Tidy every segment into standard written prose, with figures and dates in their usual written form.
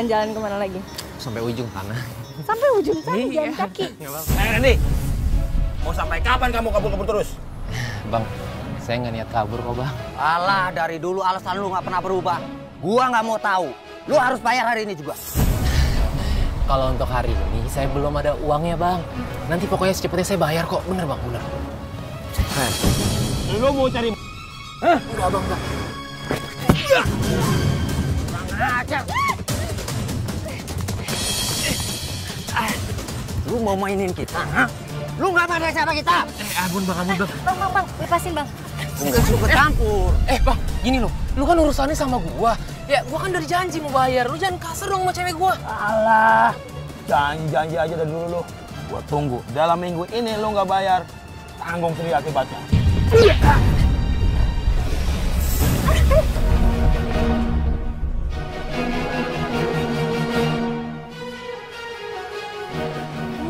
jalan-jalan kemana lagi? Sampai ujung tanah. Sampai ujung sana, jalan kaki. Randy, mau sampai kapan kamu kabur-kabur terus? Bang, saya nggak niat kabur kok, Bang. Alah, dari dulu alasan lu nggak pernah berubah. Gua nggak mau tahu. Lu harus bayar hari ini juga. Kalau untuk hari ini, saya belum ada uangnya, Bang. Nanti pokoknya secepatnya saya bayar kok. Bener, Bang, bener. Lu mau cari... Hah? Enggak, Bang. Kurang ajar. Lu mau mainin kita, ha? Lu nggak pada siapa kita? Ampun, Bang, ampun, Bang. Bang, lepasin, Bang. Enggak suka campur. Bang, gini loh. Lu kan urusannya sama gua. Ya, gua kan udah janji mau bayar. Lu jangan kasar dong sama cewek gua. Alah, janji aja dari dulu lu. Gua tunggu. Dalam minggu ini lu nggak bayar, tanggung sendiri akibatnya.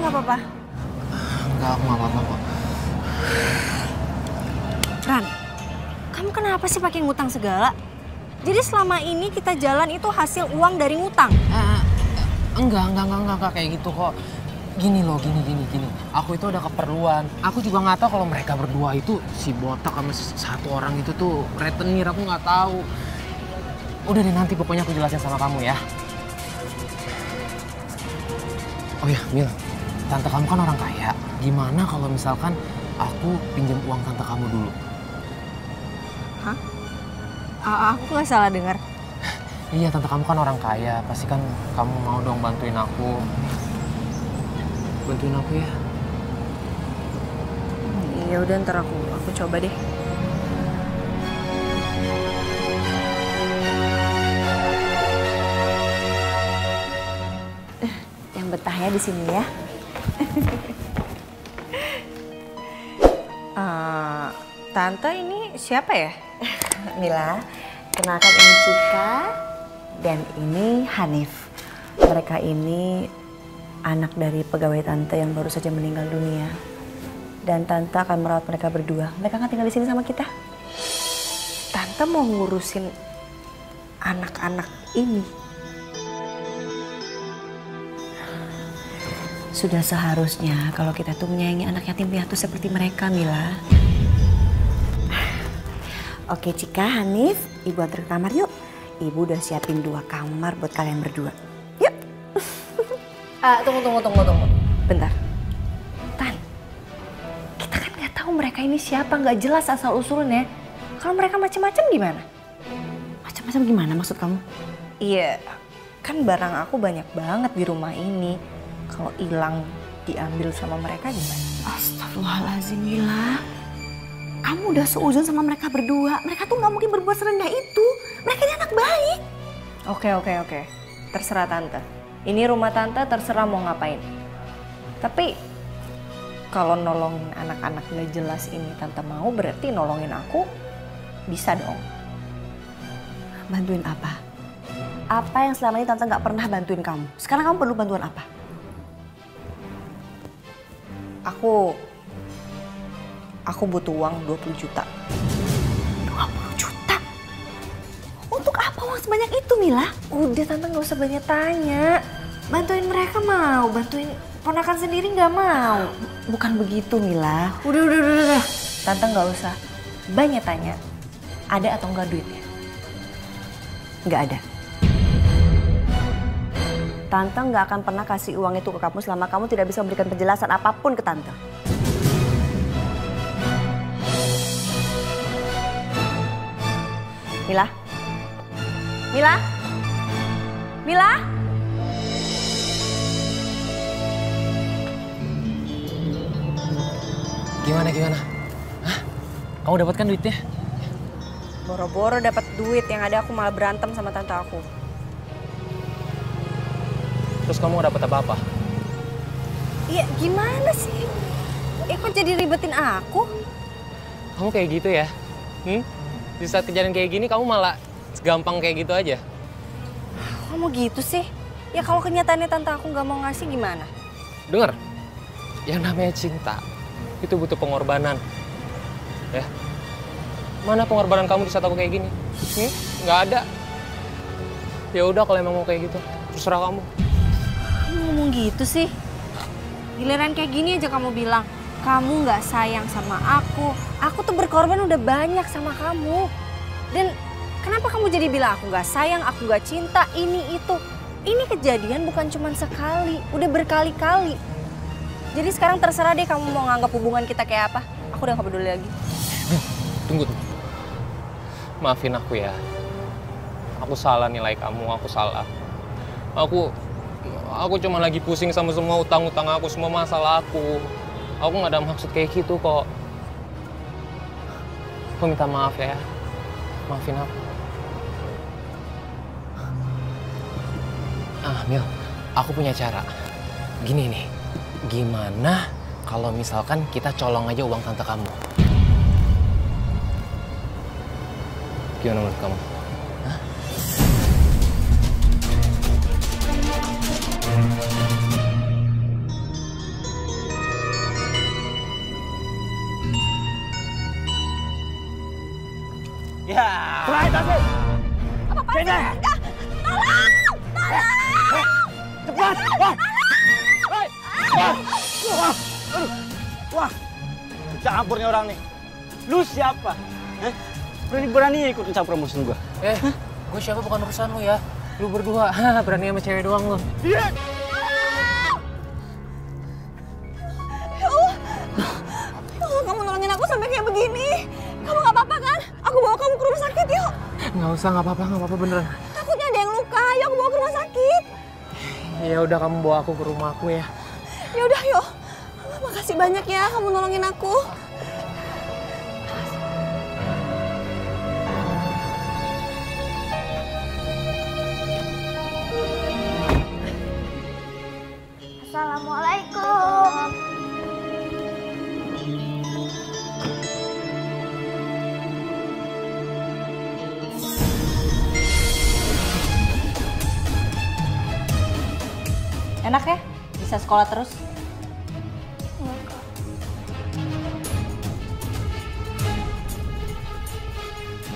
Nggak apa-apa. Enggak, aku nggak apa-apa kok. Ran, kamu kenapa sih pakai ngutang segala? Jadi selama ini kita jalan itu hasil uang dari ngutang? Enggak kayak gitu kok. Gini loh, gini. Aku itu ada keperluan. Aku juga nggak tahu kalau mereka berdua itu si botak sama satu orang itu tuh rentenir. Aku nggak tahu. Udah deh, nanti pokoknya aku jelasin sama kamu ya. Oh ya, Mil, tante kamu kan orang kaya. Gimana kalau misalkan aku pinjam uang tante kamu dulu? Hah? Aku nggak salah dengar. Iya, tante kamu kan orang kaya. Pasti kan kamu mau dong bantuin aku. Bantuin aku ya. Ya udah, ntar aku coba deh. Yang betah ya di sini ya. Tante, ini siapa ya? Mila, kenalkan ini Cika dan ini Hanif. Mereka ini anak dari pegawai tante yang baru saja meninggal dunia. Dan tante akan merawat mereka berdua. Mereka akan tinggal di sini sama kita. Tante mau ngurusin anak-anak ini. Sudah seharusnya kalau kita tuh menyayangi anak yatim piatu seperti mereka, Mila. Oke Cika, Hanif, Ibu antar ke kamar yuk. Ibu udah siapin 2 kamar buat kalian berdua. Yuk. Tunggu. Bentar. Tan, kita kan nggak tahu mereka ini siapa, nggak jelas asal usulnya. Kalau mereka macam-macam gimana? Macam-macam gimana maksud kamu? Iya, kan barang aku banyak banget di rumah ini. Kalau hilang diambil sama mereka gimana? Astagfirullahaladzim, Mila. Kamu udah seuzon sama mereka berdua. Mereka tuh nggak mungkin berbuat serendah itu. Mereka ini anak baik. Oke. Terserah tante. Ini rumah tante, terserah mau ngapain. Tapi kalau nolongin anak-anak nggak jelas ini tante mau, berarti nolongin aku bisa dong. Bantuin apa? Apa yang selama ini tante nggak pernah bantuin kamu? Sekarang kamu perlu bantuan apa? Aku butuh uang 20 juta. 20 juta? Untuk apa uang sebanyak itu, Mila? Udah tante nggak usah banyak tanya. Bantuin mereka mau, bantuin ponakan sendiri nggak mau. Bukan begitu, Mila. Udah. Tante nggak usah banyak tanya. Ada atau nggak duitnya? Nggak ada. Tante nggak akan pernah kasih uang itu ke kamu selama kamu tidak bisa memberikan penjelasan apapun ke Tante. Mila? Gimana? Hah? Kamu dapatkan duitnya? Boro-boro dapat duit, yang ada aku malah berantem sama tante aku. Terus kamu gak dapat apa-apa? Iya, gimana sih? Kok jadi ribetin aku? Kamu kayak gitu ya? Di saat kejadian kayak gini kamu malah gampang kayak gitu aja? Kamu gitu sih? Ya kalau kenyataannya tante aku nggak mau ngasih gimana? Dengar, yang namanya cinta itu butuh pengorbanan. Ya, mana pengorbanan kamu di saat aku kayak gini? Nggak ada. Ya udah kalau emang mau kayak gitu, terus terserah kamu. Kamu ngomong gitu sih? Giliran kayak gini aja kamu bilang, kamu nggak sayang sama aku. Aku tuh berkorban udah banyak sama kamu. Dan kenapa kamu jadi bilang aku nggak sayang, aku nggak cinta, ini itu. Ini kejadian bukan cuma sekali, udah berkali-kali. Jadi sekarang terserah deh kamu mau nganggap hubungan kita kayak apa. Aku udah gak peduli lagi. Tunggu. Maafin aku ya. Aku salah nilai kamu, aku salah. Aku cuma lagi pusing sama semua utang-utang aku, semua masalah aku. Aku gak ada maksud kayak gitu kok. Aku minta maaf ya. Maafin aku. Mil, aku punya cara. Gini nih. Gimana kalau misalkan kita colong aja uang tante kamu? Gimana menurut kamu? Hah? Ya. Terakhir tasnya. Apa-apaan sih? Enggak! Tolong! Cepat! Wah, campurnya orang nih. Lu siapa? Berani-berani ikut campur urusan gua. Gue siapa bukan urusan lu ya. Lu berdua, berani sama cewek doang lu. Iya. Ya Allah, kamu nolongin aku sampai kayak begini. Kamu gak apa-apa kan? Aku bawa kamu ke rumah sakit yuk. Nggak usah, nggak apa-apa beneran. Takutnya ada yang luka, yuk aku bawa ke rumah sakit. Ya udah kamu bawa aku ke rumah aku ya. Ya udah yuk. Makasih banyak ya kamu nolongin aku. Assalamualaikum. Enak ya? Bisa sekolah terus?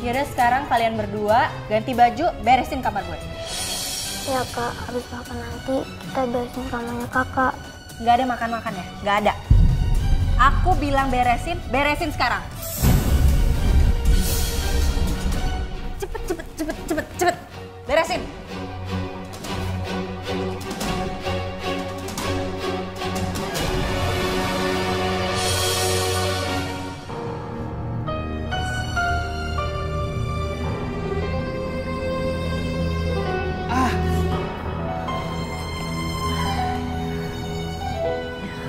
Yaudah sekarang kalian berdua ganti baju, beresin kamar gue. Ya kak, habis makan nanti kita beresin kamarnya kakak. Nggak ada makan-makan ya? Nggak ada. Aku bilang beresin, beresin sekarang. Cepet. Beresin.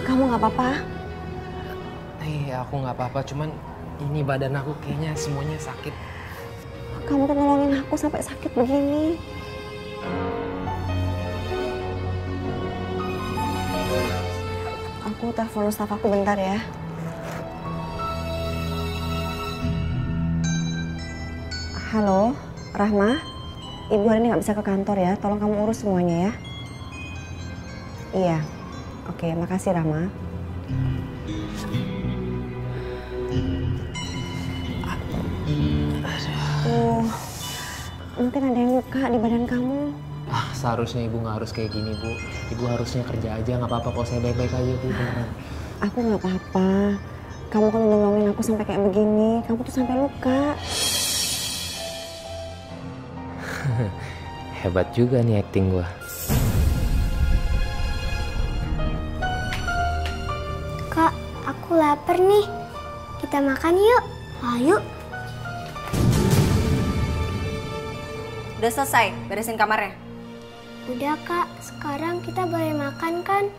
Kamu nggak apa-apa? Aku nggak apa-apa, cuman ini badan aku kayaknya semuanya sakit. Kamu tuh nolongin aku sampai sakit begini. Aku telepon staf aku bentar ya. Halo, Rahma. Ibu hari ini nggak bisa ke kantor ya. Tolong kamu urus semuanya ya. Iya. Oke, makasih Rahma. Mungkin ada yang luka di badan kamu. Seharusnya ibu nggak harus kayak gini, Bu. Ibu harusnya kerja aja, nggak apa-apa kok. Saya baik-baik aja, Bu. Beneran. Aku nggak apa-apa. Kamu kan nolongin aku sampai kayak begini. Kamu tuh sampai luka. Hebat juga nih acting gua. Kak, aku lapar nih. Kita makan yuk. Ayo. Udah selesai, beresin kamarnya. Udah kak, sekarang kita boleh makan kan?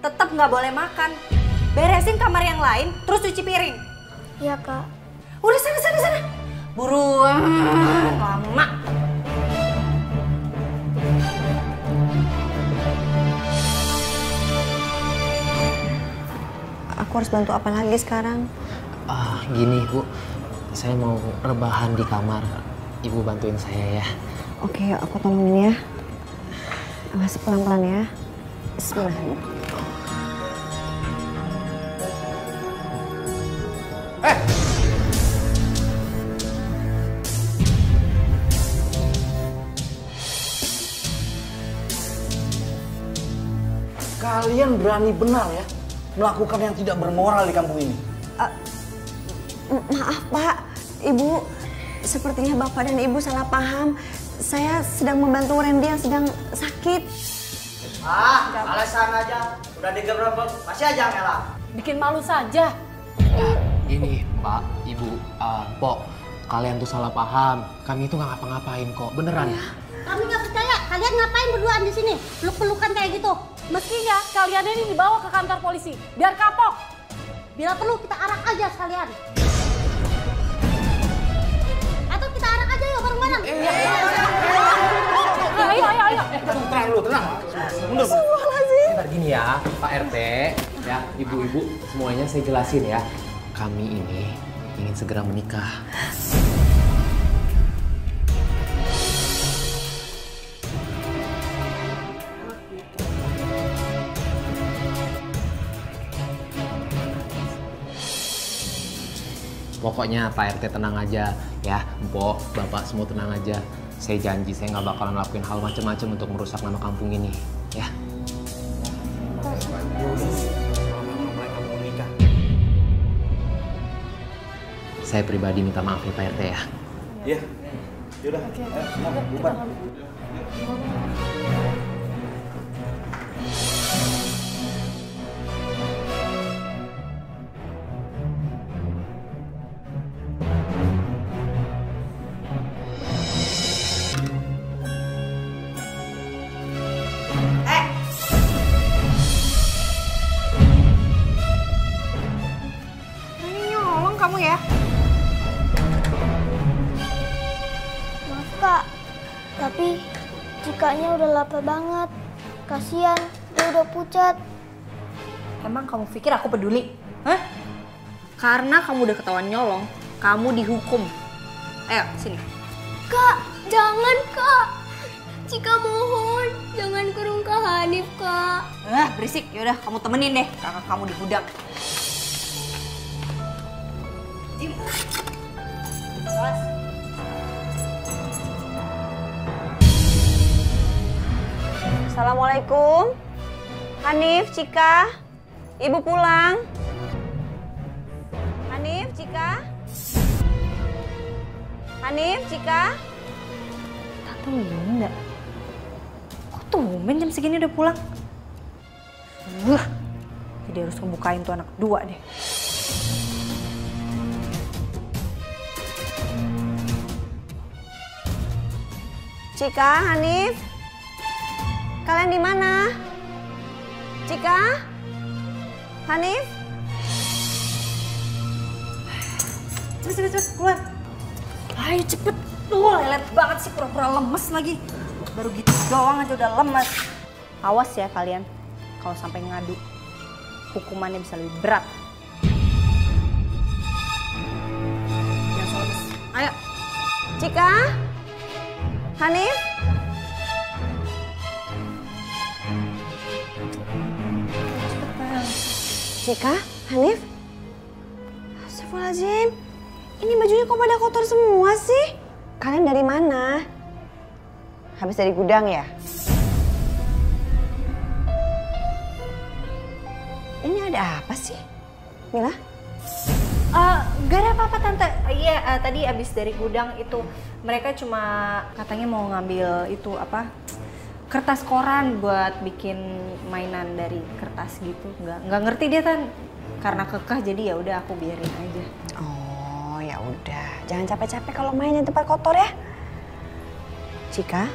Tetap nggak boleh makan. Beresin kamar yang lain, terus cuci piring. Iya kak. Udah sana. Buruan, lama. Aku harus bantu apa lagi sekarang? Gini, Bu. Saya mau rebahan di kamar. Ibu bantuin saya ya. Oke, yuk aku tolongin ya. Masih pelan-pelan ya. Bismillah. Kalian berani benar ya melakukan yang tidak bermoral di kampung ini. Maaf Pak, Ibu, sepertinya Bapak dan Ibu salah paham. Saya sedang membantu Randy yang sedang sakit. Alasan aja. Udah digerebek, masih aja ngelak. Bikin malu saja. Ini Pak, Ibu, Pok, kalian tuh salah paham. Kami itu nggak ngapa-ngapain kok, beneran. Kami nggak percaya. Kalian ngapain berduaan di sini? Peluk-pelukan kayak gitu. Mestinya kalian ini dibawa ke kantor polisi, biar kapok. Bila perlu kita arak aja sekalian. Atau kita arak aja yuk bareng-bareng. Ayo. Tenang dulu, tenang. Mundur. Ntar gini ya, Pak RT, ya, ibu-ibu, semuanya saya jelasin ya. Kami ini ingin segera menikah. Pokoknya Pak RT tenang aja ya, Mpok, Bapak semua tenang aja. Saya janji saya nggak bakalan ngelakuin hal macam-macam untuk merusak nama kampung ini, ya. Saya pribadi minta maaf ya Pak RT ya. Iya. Yaudah. Bubar. Kamu ya? Maaf Kak, tapi Cikanya udah lapar banget. Kasian, dia udah pucat. Emang kamu pikir aku peduli? Hah? Karena kamu udah ketahuan nyolong, kamu dihukum. Ayo, sini. Kak, jangan Kak. Cika mohon, jangan kurung Kak Hanif Kak. Berisik. Yaudah, kamu temenin deh kakak kamu di gudang. Jim. Awas. Assalamualaikum. Hanif, Cika. Ibu pulang. Hanif, Cika. Hanif, Cika. Tante Winda. Kok tumben jam segini udah pulang? Jadi harus ngebukain tuh anak dua deh. Cika, Hanif. Kalian di mana? Cika? Hanif? Cepet, keluar. Ayo cepet. Tuh, lelet banget sih, pura-pura lemes lagi. Baru gitu doang aja udah lemes. Awas ya kalian, kalau sampai ngadu, hukumannya bisa lebih berat. Jangan so lemes. Ayo. Cika? Hanif? Cika? Hanif? Astagfirullahaladzim. Ini bajunya kok pada kotor semua sih? Kalian dari mana? Habis dari gudang ya? Ini ada apa sih? Mila? Gak ada apa-apa tante. Iya, tadi abis dari gudang itu mereka cuma katanya mau ngambil itu apa, kertas koran buat bikin mainan dari kertas gitu. Nggak ngerti dia kan, karena kekeh jadi ya udah aku biarin aja. Oh ya udah, jangan capek-capek kalau main di tempat kotor ya. Cika,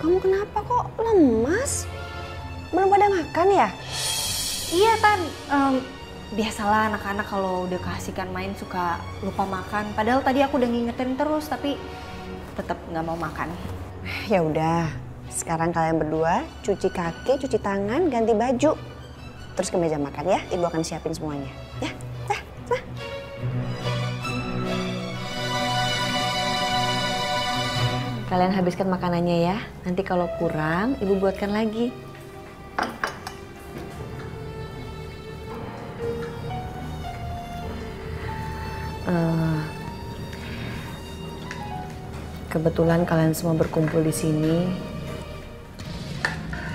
kamu kenapa kok lemas? Belum pada makan ya? Iya Tan, biasalah anak-anak kalau udah keasikan main suka lupa makan. Padahal tadi aku udah ngingetin terus tapi tetap nggak mau makan. Ya udah, sekarang kalian berdua cuci kaki, cuci tangan, ganti baju. Terus ke meja makan ya, Ibu akan siapin semuanya. Ya, nah. Kalian habiskan makanannya ya, nanti kalau kurang Ibu buatkan lagi. Kebetulan kalian semua berkumpul di sini.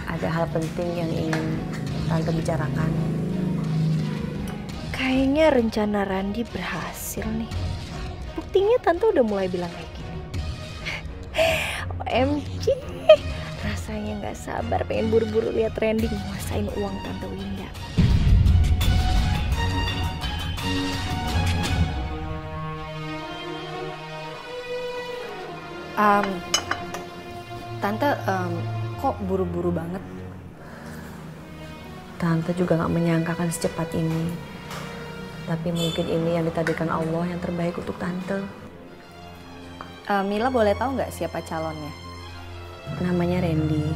Ada hal hal penting yang ingin Tante bicarakan. Kayaknya rencana Randi berhasil nih. Buktinya Tante udah mulai bilang kayak gini. OMG, rasanya nggak sabar pengen buru-buru lihat Randy nguasain uang Tante Winda. Tante, kok buru-buru banget? Tante juga gak menyangkakan secepat ini. Tapi mungkin ini yang ditakdirkan Allah yang terbaik untuk Tante. Mila boleh tahu nggak siapa calonnya? Namanya Randy.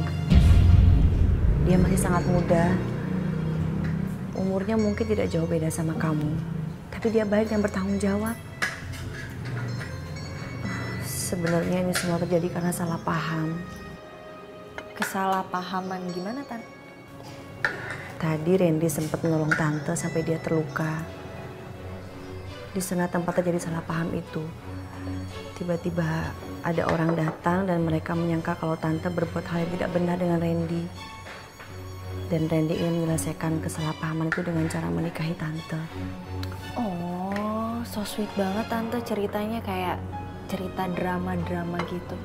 Dia masih sangat muda. Umurnya mungkin tidak jauh beda sama kamu. Tapi dia baik dan bertanggung jawab. Sebenarnya ini semua terjadi karena salah paham. Kesalahpahaman gimana, Tante? Tadi Randy sempat menolong Tante sampai dia terluka. Di sana tempat terjadi salah paham itu. Tiba-tiba ada orang datang dan mereka menyangka kalau Tante berbuat hal yang tidak benar dengan Randy. Dan Randy ingin menyelesaikan kesalahpahaman itu dengan cara menikahi Tante. Oh, so sweet banget Tante ceritanya, kayak cerita drama-drama gitu.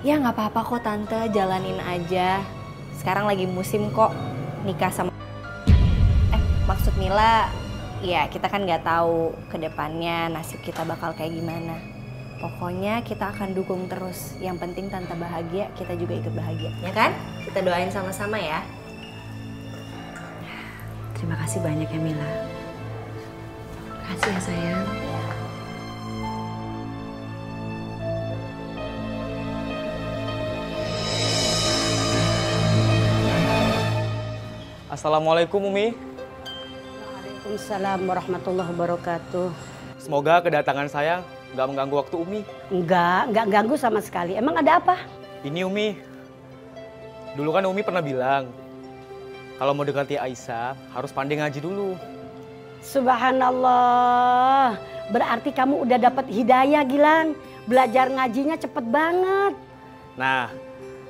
Ya nggak apa-apa kok Tante, jalanin aja. Sekarang lagi musim kok nikah sama... maksud Mila, ya kita kan nggak tahu ke depannya nasib kita bakal kayak gimana. Pokoknya kita akan dukung terus. Yang penting Tante bahagia, kita juga ikut bahagia. Ya kan? Kita doain sama-sama ya. Terima kasih banyak ya Mila. Terima kasih ya sayang. Assalamualaikum Umi. Waalaikumsalam warahmatullahi wabarakatuh. Semoga kedatangan saya nggak mengganggu waktu Umi. Enggak ganggu sama sekali. Emang ada apa? Ini Umi, dulu kan Umi pernah bilang kalau mau dekati Aisyah harus pandai ngaji dulu. Subhanallah, berarti kamu udah dapat hidayah Gilang. Belajar ngajinya cepet banget. Nah,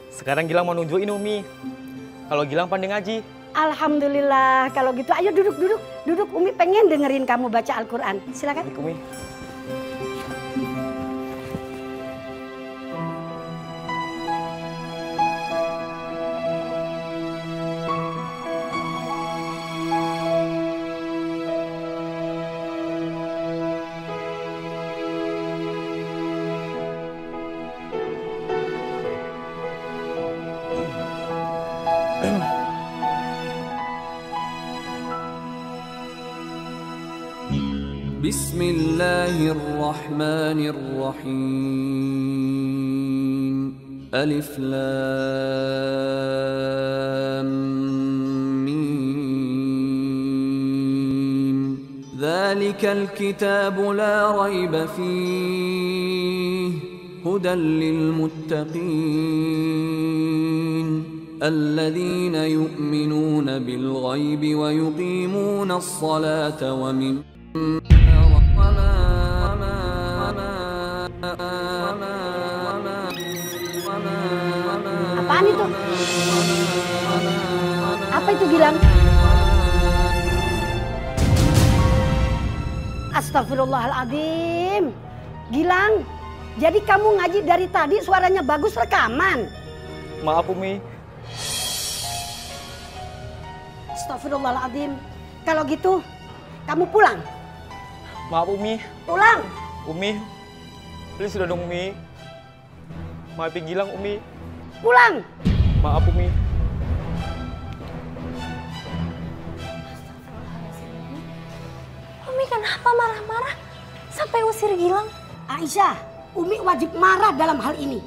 sekarang Gilang mau nunjukin Umi kalau Gilang pandai ngaji. Alhamdulillah, kalau gitu ayo duduk. Umi pengen dengerin kamu baca Al-Quran. Silakan. Baik, Umi. Bismillahirrahmanirrahim. Alif Lam Mim. Dzalikal kitabu la raiba fihi hudan lil muttaqin. الذين يؤمنون بالغيب ويقيمون الصلاة Apaan itu? Apa itu Gilang? Astagfirullahaladzim. Gilang, jadi kamu ngaji dari tadi suaranya bagus rekaman? Maaf Umi. Astagfirullahaladzim. Kalau gitu, kamu pulang. Maaf Umi. Pulang. Umi, please sudah dong Umi. Maafin Gilang Umi. Pulang. Maaf Umi. Umi kenapa marah-marah sampai usir Gilang? Aisyah, Umi wajib marah dalam hal ini.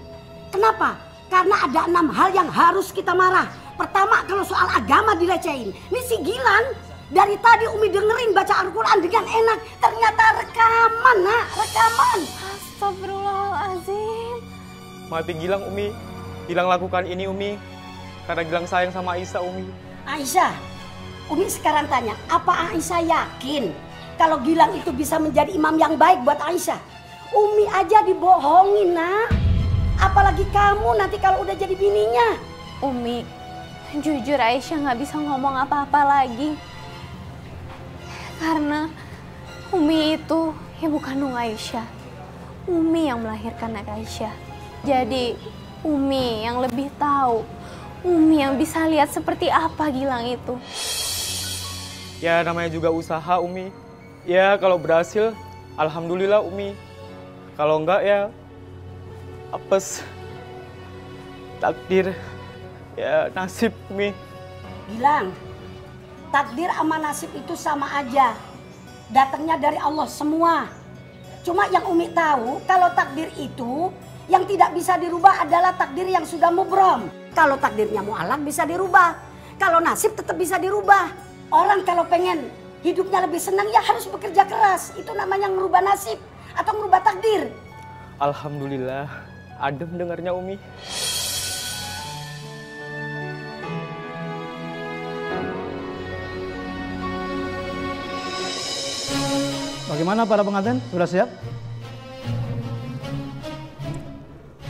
Kenapa? Karena ada 6 hal yang harus kita marah. Pertama, kalau soal agama dilecehin. Ini si Gilang, dari tadi Umi dengerin baca Al-Quran dengan enak. Ternyata rekaman, nak. Rekaman. Astagfirullahaladzim. Maafin Gilang Umi. Gilang lakukan ini Umi karena Gilang sayang sama Aisyah Umi. Aisyah, Umi sekarang tanya, apa Aisyah yakin kalau Gilang itu bisa menjadi imam yang baik buat Aisyah? Umi aja dibohongin, nak. Apalagi kamu nanti kalau udah jadi bininya. Umi, jujur Aisyah nggak bisa ngomong apa-apa lagi. Karena Umi itu ibu kandung Aisyah. Umi yang melahirkan Aisyah. Jadi Umi yang lebih tahu. Umi yang bisa lihat seperti apa Gilang itu. Ya namanya juga usaha Umi. Ya kalau berhasil, alhamdulillah Umi. Kalau enggak ya apes. Takdir, ya nasib Umi. Gilang, takdir sama nasib itu sama aja. Datangnya dari Allah semua. Cuma yang Umi tahu kalau takdir itu yang tidak bisa dirubah adalah takdir yang sudah mubrom. Kalau takdirnya mu'allaq bisa dirubah. Kalau nasib tetap bisa dirubah. Orang kalau pengen hidupnya lebih senang ya harus bekerja keras. Itu namanya merubah nasib atau merubah takdir. Alhamdulillah, adem dengarnya Umi. Bagaimana para pengantin? Sudah siap?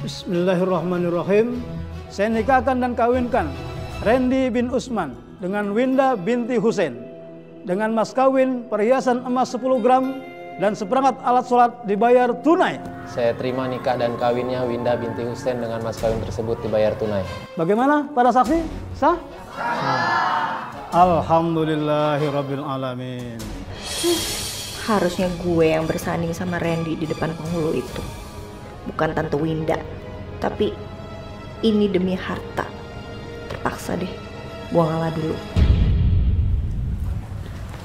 Bismillahirrahmanirrahim. Saya nikahkan dan kawinkan Randy bin Usman dengan Winda binti Husain dengan mas kawin perhiasan emas 10 gram dan seperangkat alat sholat dibayar tunai. Saya terima nikah dan kawinnya Winda binti Husain dengan mas kawin tersebut dibayar tunai. Bagaimana para saksi? Sah? Alhamdulillahirabbil alamin. Harusnya gue yang bersanding sama Randy di depan penghulu itu. Bukan Tante Winda. Tapi ini demi harta. Terpaksa deh. Buang ngalah dulu.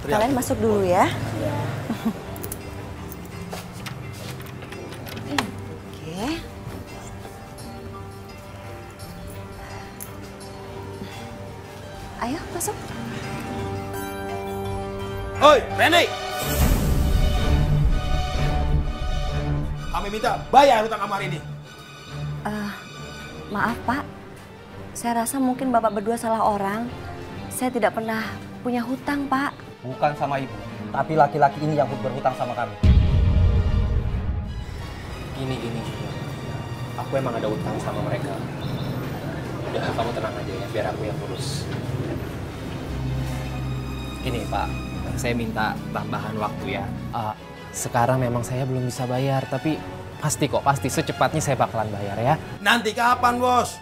Kalian masuk dulu ya. Oke. Ayo masuk. Oi, Randy! Kami minta bayar hutang kamar ini. Maaf Pak, saya rasa mungkin Bapak berdua salah orang. Saya tidak pernah punya hutang Pak. Bukan sama ibu, tapi laki-laki ini yang berhutang sama kami. Gini. Aku emang ada utang sama mereka. Udah, kamu tenang aja ya, biar aku yang urus. Gini Pak, saya minta tambahan waktu ya. Sekarang memang saya belum bisa bayar, tapi pasti secepatnya saya bakalan bayar ya. Nanti kapan, Bos?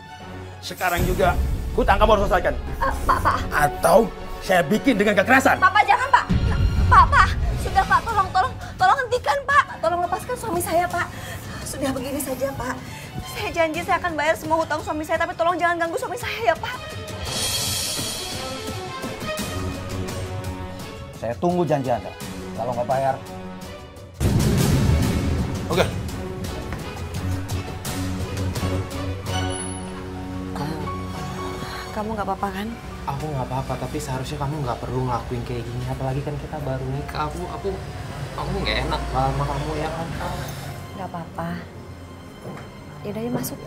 Sekarang juga hutang kamu harus selesaikan. Pak. Atau saya bikin dengan kekerasan. Pak, jangan Pak. Pak. Sudah Pak, tolong hentikan Pak. Tolong lepaskan suami saya Pak. Sudah begini saja Pak. Saya janji saya akan bayar semua hutang suami saya, tapi tolong jangan ganggu suami saya ya Pak. Saya tunggu janji Anda. Kalau nggak bayar, oke. Kamu nggak apa-apa kan? Aku nggak apa-apa, tapi seharusnya kamu nggak perlu ngelakuin kayak gini. Apalagi kan kita baru nikah. Aku nggak enak sama kamu ya kan? Nggak apa-apa. Yaudah yuk masuk.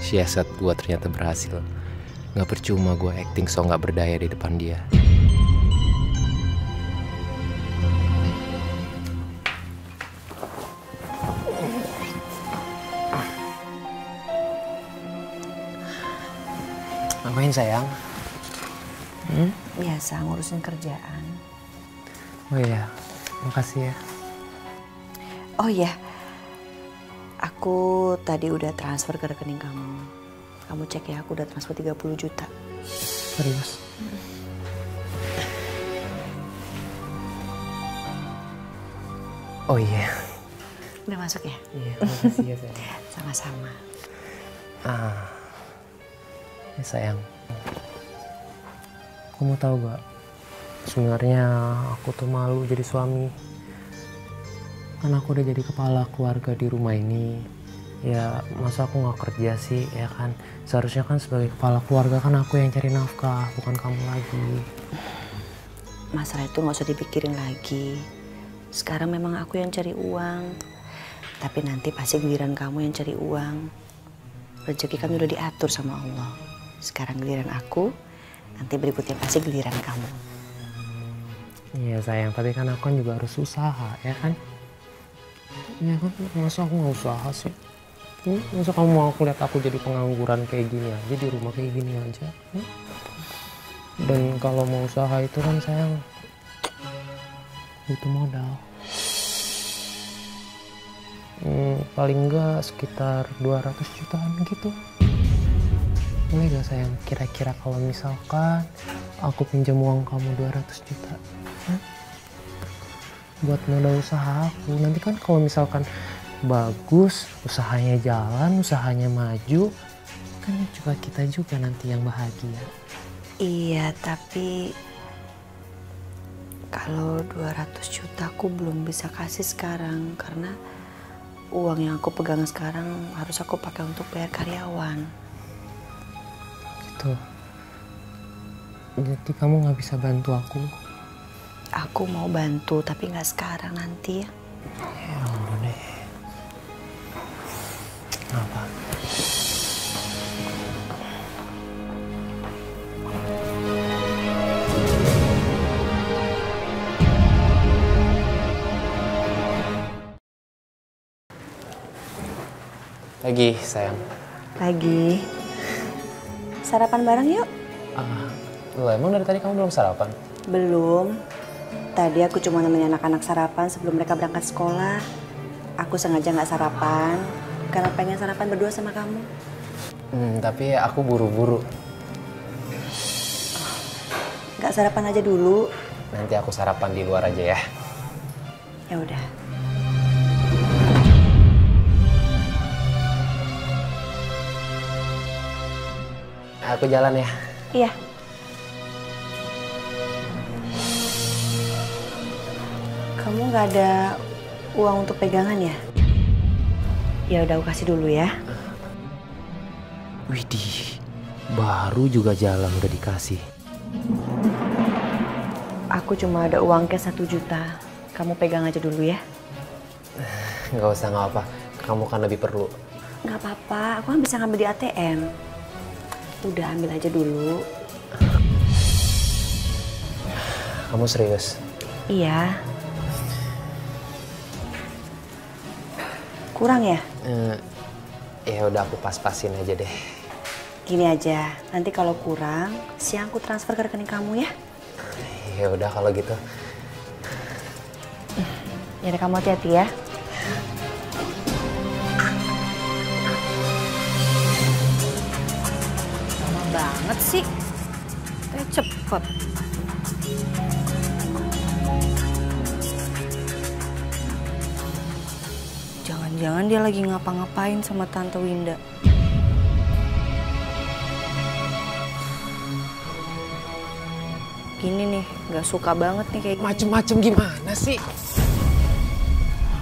Siasat gue ternyata berhasil. Gak percuma gue acting so gak berdaya di depan dia. Ngapain sayang? Biasa ngurusin kerjaan. Oh iya, makasih ya. Oh iya, aku tadi udah transfer ke rekening kamu. Kamu cek ya, aku udah transfer 30 juta. Serius? Oh iya. Udah masuk ya? Iya, makasih ya sayang. Sama-sama. Ya sayang. Kamu tahu gak? Sebenarnya aku tuh malu jadi suami. Kan aku udah jadi kepala keluarga di rumah ini. Ya masa aku gak kerja sih, ya kan? Seharusnya kan sebagai kepala keluarga kan aku yang cari nafkah, bukan kamu lagi. Masalah itu gak usah dipikirin lagi. Sekarang memang aku yang cari uang. Tapi nanti pasti giliran kamu yang cari uang. Rezeki kan udah diatur sama Allah. Sekarang giliran aku, nanti berikutnya pasti giliran kamu. Iya sayang, tapi kan aku kan juga harus usaha, ya kan? Ya kan, masa aku nggak usaha sih? Masa kamu mau aku lihat aku jadi pengangguran kayak gini aja, di rumah kayak gini aja? Dan kalau mau usaha itu kan sayang, butuh modal. Paling enggak sekitar 200 jutaan gitu. Boleh gak sayang, kira-kira kalau misalkan aku pinjam uang kamu 200 juta? Buat modal usaha aku. Nanti kan kalau misalkan bagus, usahanya jalan, usahanya maju, kan juga kita juga nanti yang bahagia. Iya, tapi kalau 200 juta aku belum bisa kasih sekarang karena uang yang aku pegang sekarang harus aku pakai untuk bayar karyawan. Gitu. Jadi kamu nggak bisa bantu aku? Aku mau bantu, tapi nggak sekarang, nanti ya. Ya udah deh. Apa? Pagi, sayang. Pagi. Sarapan bareng yuk. Loh, emang dari tadi kamu belum sarapan? Belum. Tadi aku cuma nemenin anak-anak sarapan sebelum mereka berangkat sekolah. Aku sengaja nggak sarapan karena pengen sarapan berdua sama kamu. Tapi aku buru-buru. Nggak sarapan aja dulu. Nanti aku sarapan di luar aja ya. Ya udah. Aku jalan ya. Iya. Kamu nggak ada uang untuk pegangan ya? Ya udah, aku kasih dulu ya. Widih, baru juga jalan udah dikasih. Aku cuma ada uang cash 1 juta. Kamu pegang aja dulu ya. Nggak usah, nggak apa. Kamu kan lebih perlu. Nggak apa-apa, aku kan bisa ngambil di ATM. Udah, ambil aja dulu. Kamu serius? Iya. Kurang ya? Ya udah, aku pas-pasin aja deh. Gini aja, nanti kalau kurang, siang aku transfer ke rekening kamu ya. Ya udah kalau gitu. Ya udah, kamu hati-hati ya. Lama banget sih. Kayak cepet. Jangan-jangan dia lagi ngapa-ngapain sama Tante Winda. Gini nih, gak suka banget nih kayak gini. Macem-macem gimana sih?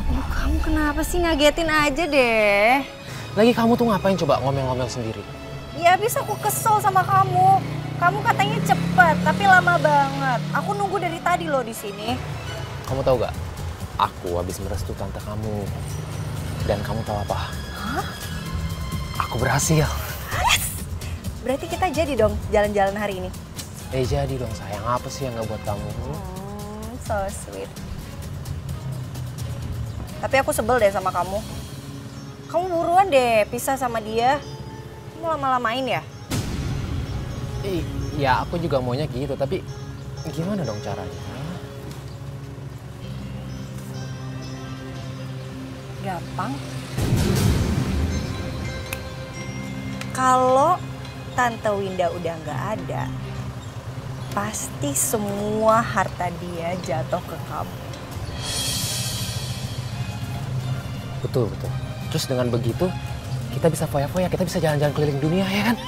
Oh, kamu kenapa sih, ngagetin aja deh. Lagi kamu tuh ngapain coba ngomel-ngomel sendiri? Ya habis aku kesel sama kamu. Kamu katanya cepet, tapi lama banget. Aku nunggu dari tadi loh di sini. Kamu tahu gak? Aku habis merestui tante kamu. Dan kamu tahu apa? Hah? Aku berhasil. Yes! Berarti kita jadi dong jalan-jalan hari ini? Jadi dong sayang, apa sih yang gak buat kamu? So sweet. Tapi aku sebel deh sama kamu. Kamu buruan deh pisah sama dia. Kamu lama-lamain ya? Ya aku juga maunya gitu, tapi gimana dong caranya? Gampang. Kalau Tante Winda udah nggak ada, pasti semua harta dia jatuh ke kamu. Betul, betul. Terus dengan begitu, kita bisa foya-foya, kita bisa jalan-jalan keliling dunia, ya kan?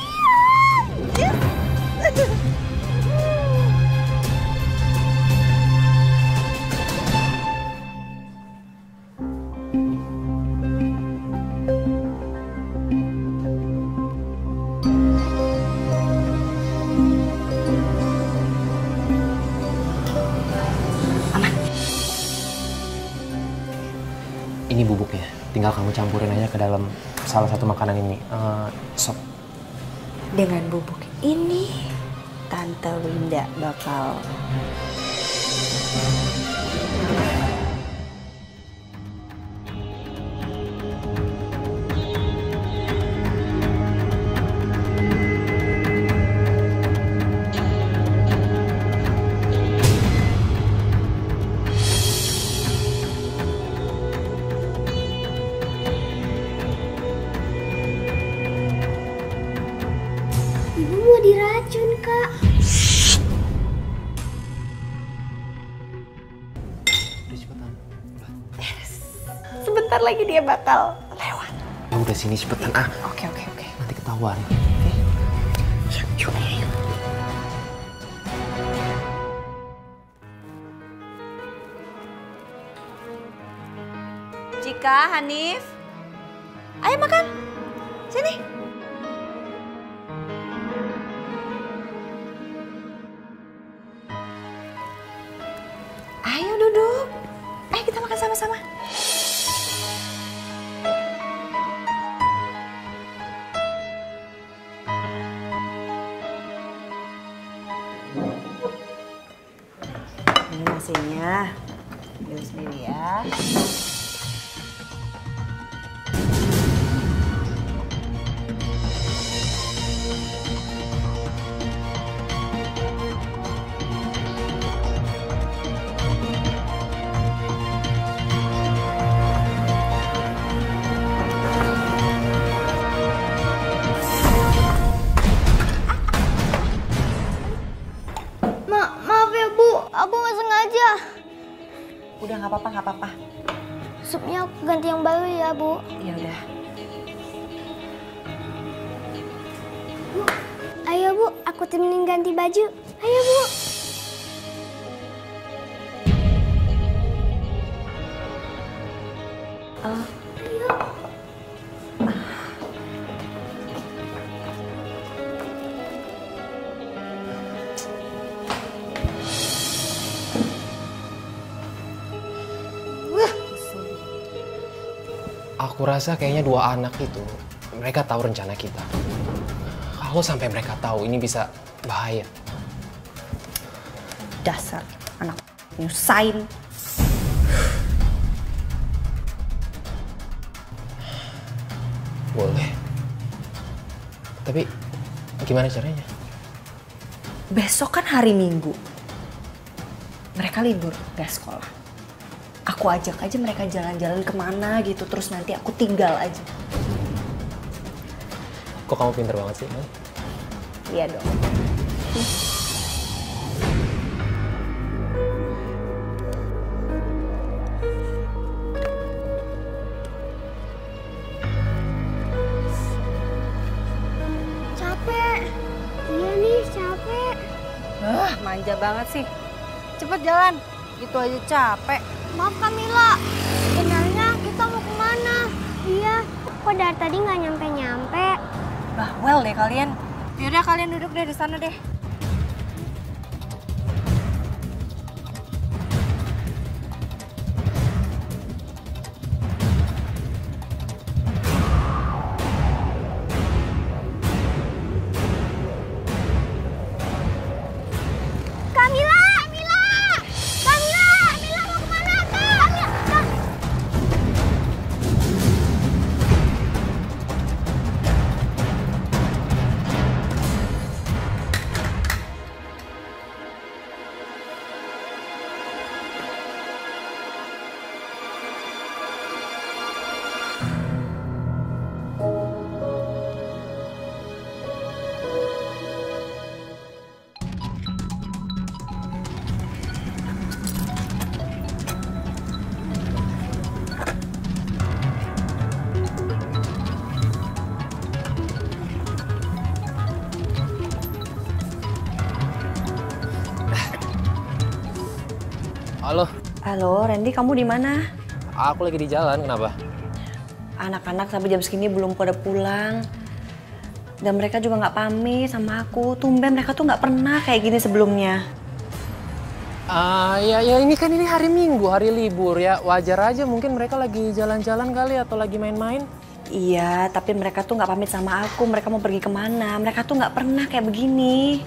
Ini bubuknya, tinggal kamu campurin aja ke dalam salah satu makanan ini, sop. Dengan bubuk ini, Tante Winda bakal diracun, Kak. Sebentar lagi dia bakal lewat. Ya udah sini cepetan ah. Oke. Nanti ketahuan. Cika, Hanif. Ayo makan. Sini. Ayo duduk. Ayo kita makan sama-sama. Ini nasinya. Ambil sendiri ya. Maaf ya, Bu. Aku nggak sengaja. Udah nggak apa-apa. Supnya aku ganti yang baru ya, Bu. Ya udah. Bu, ayo Bu, aku temenin ganti baju. Ayo Bu. Ayo. Aku rasa kayaknya dua anak itu, mereka tahu rencana kita. Kalau sampai mereka tahu, ini bisa bahaya. Dasar anak nyusahin. Boleh. Tapi gimana caranya? Besok kan hari Minggu. Mereka libur, gak sekolah. Aku ajak aja mereka jalan-jalan kemana gitu, terus nanti aku tinggal aja. Kok kamu pinter banget sih? Iya dong. Capek. Iya nih, capek. Manja banget sih. Cepet jalan, gitu aja capek. Maaf Kamila, sebenarnya kita mau kemana? Iya, kok dari tadi nggak nyampe-nyampe? Bawel deh kalian. Yaudah kalian duduk deh di sana deh. Kamila mau kemana Kak? Halo. Halo, Randy, kamu di mana? Aku lagi di jalan, kenapa? Anak-anak sampai jam segini belum pada pulang. Dan mereka juga nggak pamit sama aku. Tumben mereka tuh nggak pernah kayak gini sebelumnya. Ya ini kan ini hari Minggu, hari libur ya. Wajar aja mungkin mereka lagi jalan-jalan kali atau lagi main-main. Iya, tapi mereka tuh nggak pamit sama aku. Mereka mau pergi kemana? Mereka tuh nggak pernah kayak begini.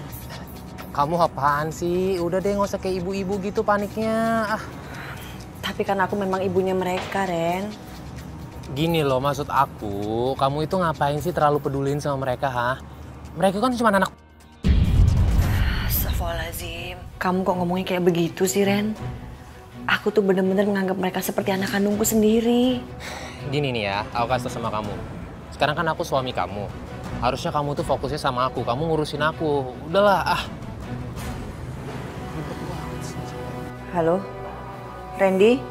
Kamu apaan sih? Udah deh nggak usah kayak ibu-ibu gitu paniknya. Tapi kan aku memang ibunya mereka, Ren. Gini loh, maksud aku, kamu itu ngapain sih terlalu pedulin sama mereka, ha? Mereka kan cuma anak... Astagfirullahaladzim. Kamu kok ngomongnya kayak begitu sih, Ren? Aku tuh bener-bener menganggap mereka seperti anak kandungku sendiri. Gini nih ya, aku kasih tau sama kamu. Sekarang kan aku suami kamu. Harusnya kamu tuh fokusnya sama aku, kamu ngurusin aku. Udahlah, Halo, Randy?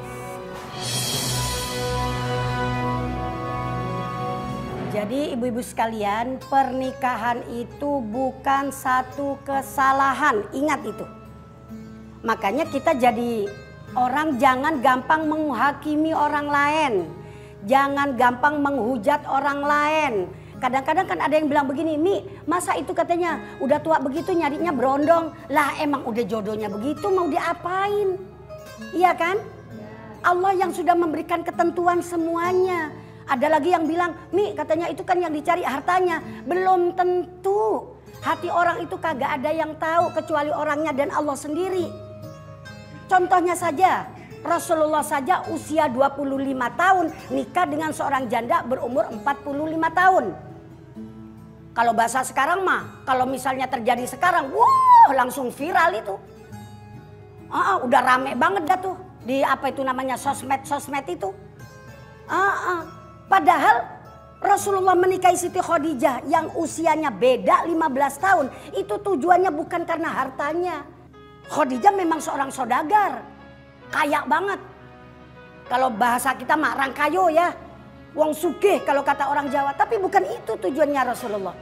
Jadi ibu-ibu sekalian, pernikahan itu bukan satu kesalahan, ingat itu. Makanya kita jadi orang jangan gampang menghakimi orang lain. Jangan gampang menghujat orang lain. Kadang-kadang kan ada yang bilang begini, Mi, masa itu katanya udah tua begitu nyarinya berondong. Lah emang udah jodohnya begitu mau diapain? Iya kan? Allah yang sudah memberikan ketentuan semuanya. Ada lagi yang bilang, Mi katanya itu kan yang dicari hartanya. Belum tentu. Hati orang itu kagak ada yang tahu kecuali orangnya dan Allah sendiri. Contohnya saja, Rasulullah saja usia 25 tahun nikah dengan seorang janda berumur 45 tahun. Kalau bahasa sekarang mah, kalau misalnya terjadi sekarang, wah langsung viral itu. Udah rame banget dah tuh di apa itu namanya sosmed itu. Padahal Rasulullah menikahi Siti Khadijah yang usianya beda 15 tahun. Itu tujuannya bukan karena hartanya. Khadijah memang seorang saudagar. Kaya banget. Kalau bahasa kita mah rangkayo ya. Wong sugih kalau kata orang Jawa. Tapi bukan itu tujuannya Rasulullah.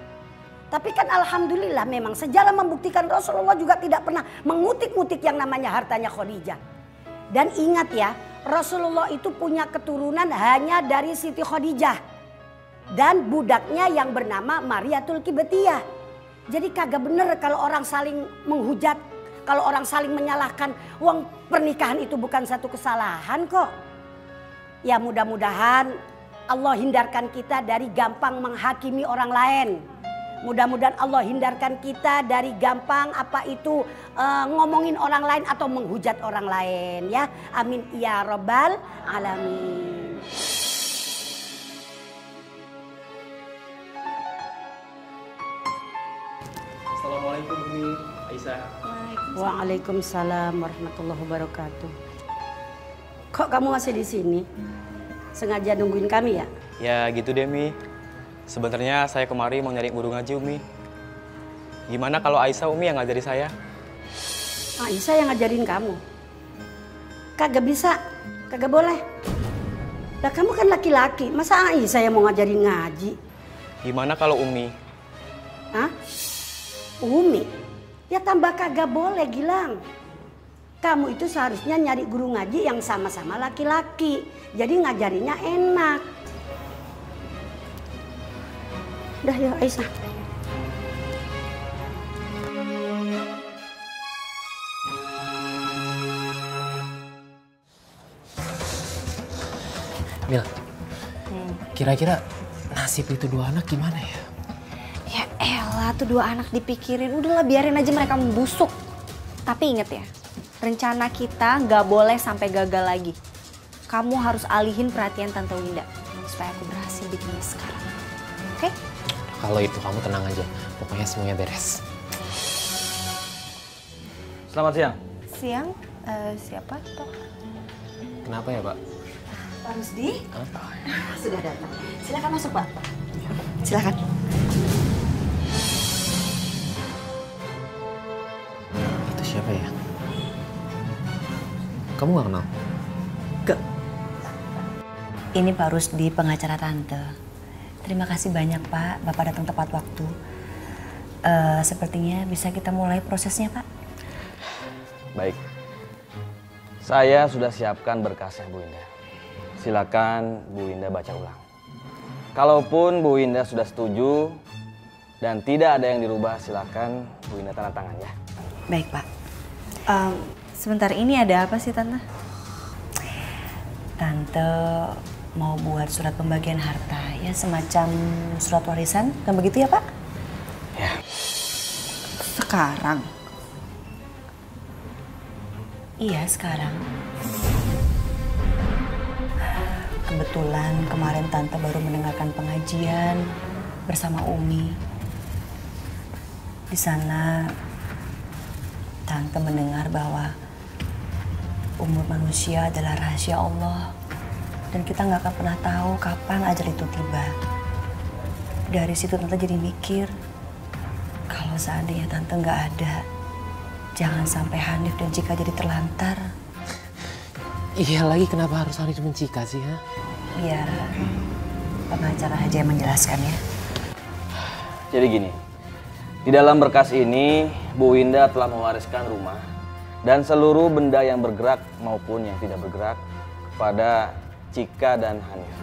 Tapi kan alhamdulillah memang sejarah membuktikan Rasulullah juga tidak pernah mengutik-ngutik yang namanya hartanya Khadijah. Dan ingat ya, Rasulullah itu punya keturunan hanya dari Siti Khadijah. Dan budaknya yang bernama Mariatul Kibetiyah. Jadi kagak bener kalau orang saling menghujat. Kalau orang saling menyalahkan. Wong pernikahan itu bukan satu kesalahan kok. Ya mudah-mudahan Allah hindarkan kita dari gampang menghakimi orang lain. Mudah-mudahan Allah hindarkan kita dari gampang ngomongin orang lain atau menghujat orang lain ya. Amin ya rabbal alamin. Assalamualaikum Umi, Aisyah. Waalaikumsalam warahmatullahi wabarakatuh. Kok kamu masih di sini? Sengaja nungguin kami ya? Ya gitu deh Mi. Sebenarnya saya kemari mau nyari guru ngaji Umi. Gimana kalau Aisyah Umi yang ngajari saya? Aisyah yang ngajarin kamu? Kagak bisa, kagak boleh. Lah kamu kan laki-laki, masa Aisyah yang mau ngajarin ngaji? Gimana kalau Umi? Hah? Umi? Ya tambah kagak boleh Gilang. Kamu itu seharusnya nyari guru ngaji yang sama-sama laki-laki. Jadi ngajarinnya enak. Udah ya Aisyah. Mil, kira-kira nasib itu dua anak gimana ya? Ya elah tuh dua anak dipikirin, udahlah biarin aja mereka membusuk. Tapi inget ya, rencana kita nggak boleh sampai gagal lagi. Kamu harus alihin perhatian Tante Winda supaya aku berhasil bikinnya sekarang. Oke? Kalau itu kamu tenang aja, pokoknya semuanya beres. Selamat siang. Siang, siapa toh? Kenapa ya Pak? Pak Rusdi? Sudah datang. Silakan masuk Pak. Silakan. Itu siapa ya? Kamu gak kenal? Gak. Ini Pak Rusdi, pengacara Tante. Terima kasih banyak Pak, Bapak datang tepat waktu. Sepertinya bisa kita mulai prosesnya Pak. Baik. Saya sudah siapkan berkasnya Bu Winda. Silakan Bu Winda baca ulang. Kalaupun Bu Winda sudah setuju dan tidak ada yang dirubah, silakan Bu Winda tanda tangan ya. Baik Pak. Sebentar, ini ada apa sih Tante? Tante mau buat surat pembagian harta, ya semacam surat warisan, kan begitu ya Pak? Ya. Sekarang? Iya sekarang. Kebetulan kemarin Tante baru mendengarkan pengajian bersama Umi. Di sana Tante mendengar bahwa umur manusia adalah rahasia Allah. Dan kita nggak akan pernah tahu kapan ajal itu tiba. Dari situ tante jadi mikir, kalau seandainya tante nggak ada, jangan sampai Hanif dan Cika jadi terlantar. Iya lagi, kenapa harus Hanif dan Cika sih, ha? Biar pengacara aja yang menjelaskan ya. Jadi gini, di dalam berkas ini Bu Winda telah mewariskan rumah dan seluruh benda yang bergerak maupun yang tidak bergerak kepada Cika dan Hanif.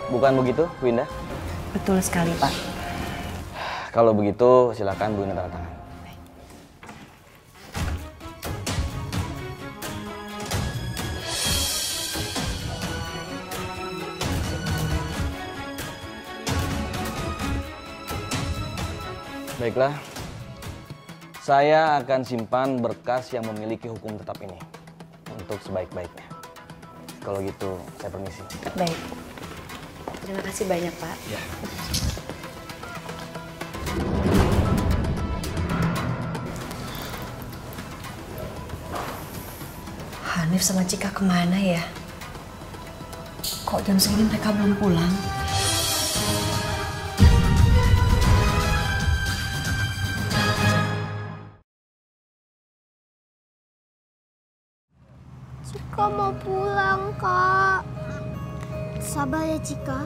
Bukan begitu, Bu Winda? Betul sekali, Pak. Kalau begitu, silakan Bu Winda tanda tangan. Baiklah, saya akan simpan berkas yang memiliki hukum tetap ini untuk sebaik-baiknya. Kalau gitu, saya permisi. Baik. Terima kasih banyak, Pak. Ya. Hanif sama Cika kemana ya? Kok jam segini mereka belum pulang? Cika mau pulang, Kak. Sabar ya, Cika.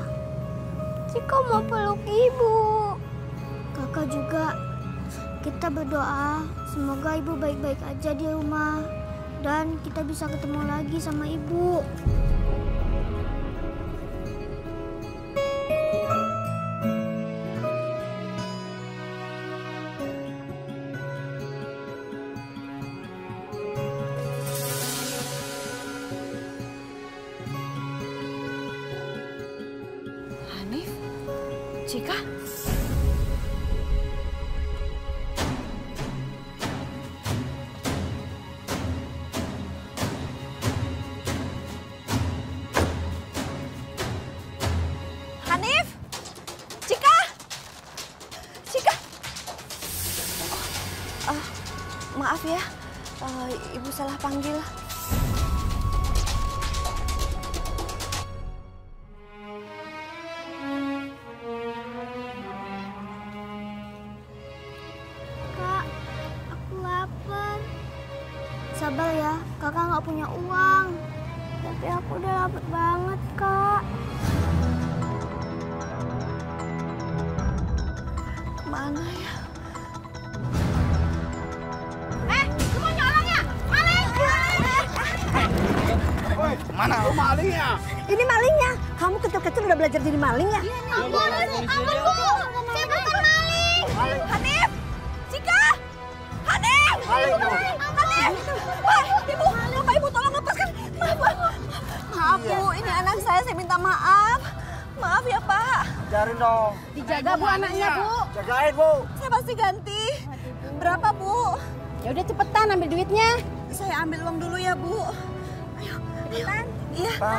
Cika mau peluk Ibu. Kakak juga. Kita berdoa semoga Ibu baik-baik aja di rumah. Dan kita bisa ketemu lagi sama Ibu. Hanif? Cika? Hanif? Cika? Cika? Maaf ya, Ibu salah panggil. Kak, aku lapar. Sabar ya, kakak nggak punya uang. Tapi aku udah lapar banget, Kak. Kemana ya? Semuanya orangnya! Maling! Woi, mana malingnya? Ini malingnya. Kamu kecil-kecil udah belajar jadi maling ya? Ampun, Bu! Saya bukan maling! Hanif! Cika! Hanif! Hanif! Wah, Ibu! Bapak Ibu tolong lepaskan. Maaf, Bu. Ini anak saya minta maaf. Maaf ya, Pak. Cari dong. Dijaga, Bu, anaknya, Bu. Jagain, Bu. Saya pasti ganti. Berapa, Bu? Ya udah cepetan ambil duitnya. Saya ambil uang dulu ya, Bu. Ayo, ayo.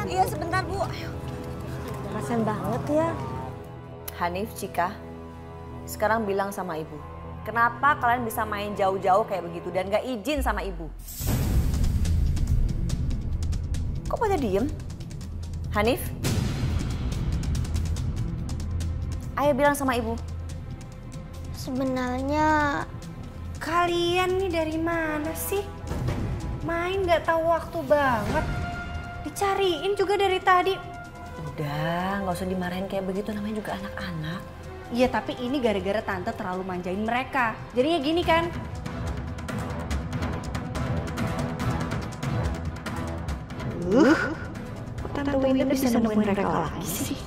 Iya, sebentar, Bu. Ayo. Kasian banget ya. Hanif, Cika, sekarang bilang sama Ibu. Kenapa kalian bisa main jauh-jauh kayak begitu dan gak izin sama Ibu? Kok pada diem? Hanif? Ayo bilang sama Ibu. Sebenarnya Kalian nih dari mana sih? Main gak tahu waktu banget. Dicariin juga dari tadi. Udah, gak usah dimarahin kayak begitu, namanya juga anak-anak. Iya, tapi ini gara-gara tante terlalu manjain mereka. Jadinya gini kan? Tante Winda bisa nemuin mereka lagi sih.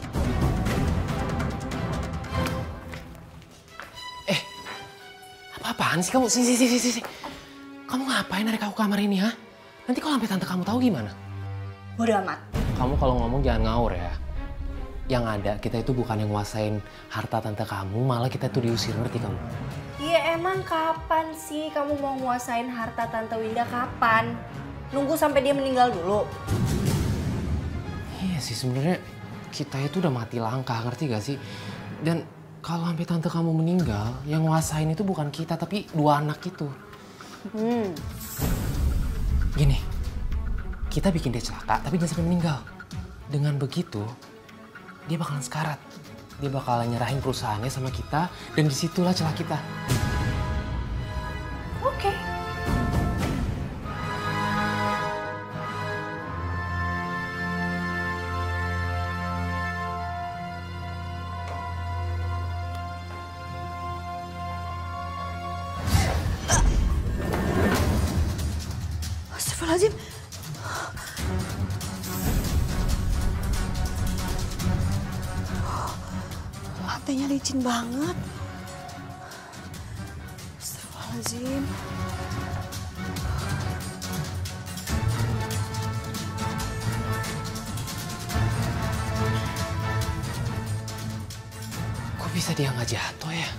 Apaan sih kamu? Sini. Kamu ngapain narik aku kamar ini, ha? Nanti kalau sampai tante kamu tahu gimana? Bodoh amat. Kamu kalau ngomong jangan ngawur ya. Yang ada kita itu bukan yang nguasain harta tante kamu, malah kita tuh diusir, ngerti kamu? Iya, emang kapan sih kamu mau nguasain harta Tante Winda, kapan? Nunggu sampai dia meninggal dulu? Iya sih, sebenarnya kita itu udah mati langkah, ngerti gak sih? Dan kalau sampai tante kamu meninggal, yang nguasain itu bukan kita, tapi dua anak itu. Gini, kita bikin dia celaka tapi jangan sampai meninggal. Dengan begitu, dia bakalan sekarat. Dia bakalan nyerahin perusahaannya sama kita dan disitulah celah kita. Oke. Astagfirullahaladzim. Lantainya licin banget. Astagfirullahaladzim. Kok bisa dia nggak jatuh ya?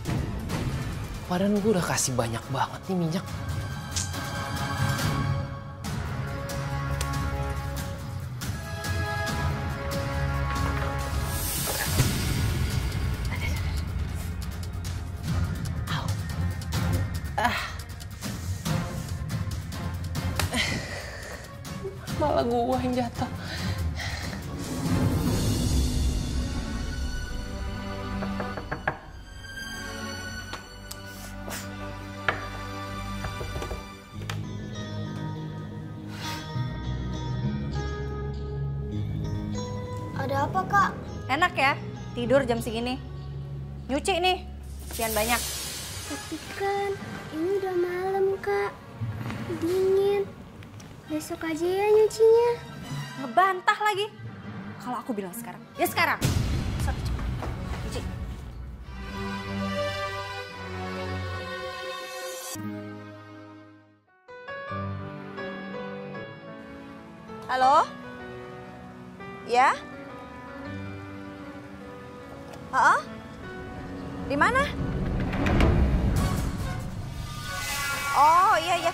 Padahal gue udah kasih banyak banget nih minyak. Malah gua yang jatuh. Ada apa, Kak? Enak ya, tidur jam segini. Nyuci nih, sekian banyak. Tapi kan ini udah malam, Kak. Dingin. Besok aja ya nyucinya. Ngebantah lagi. Kalau aku bilang sekarang, ya sekarang. Nyuci. Halo? Ya? Di mana? Oh, iya.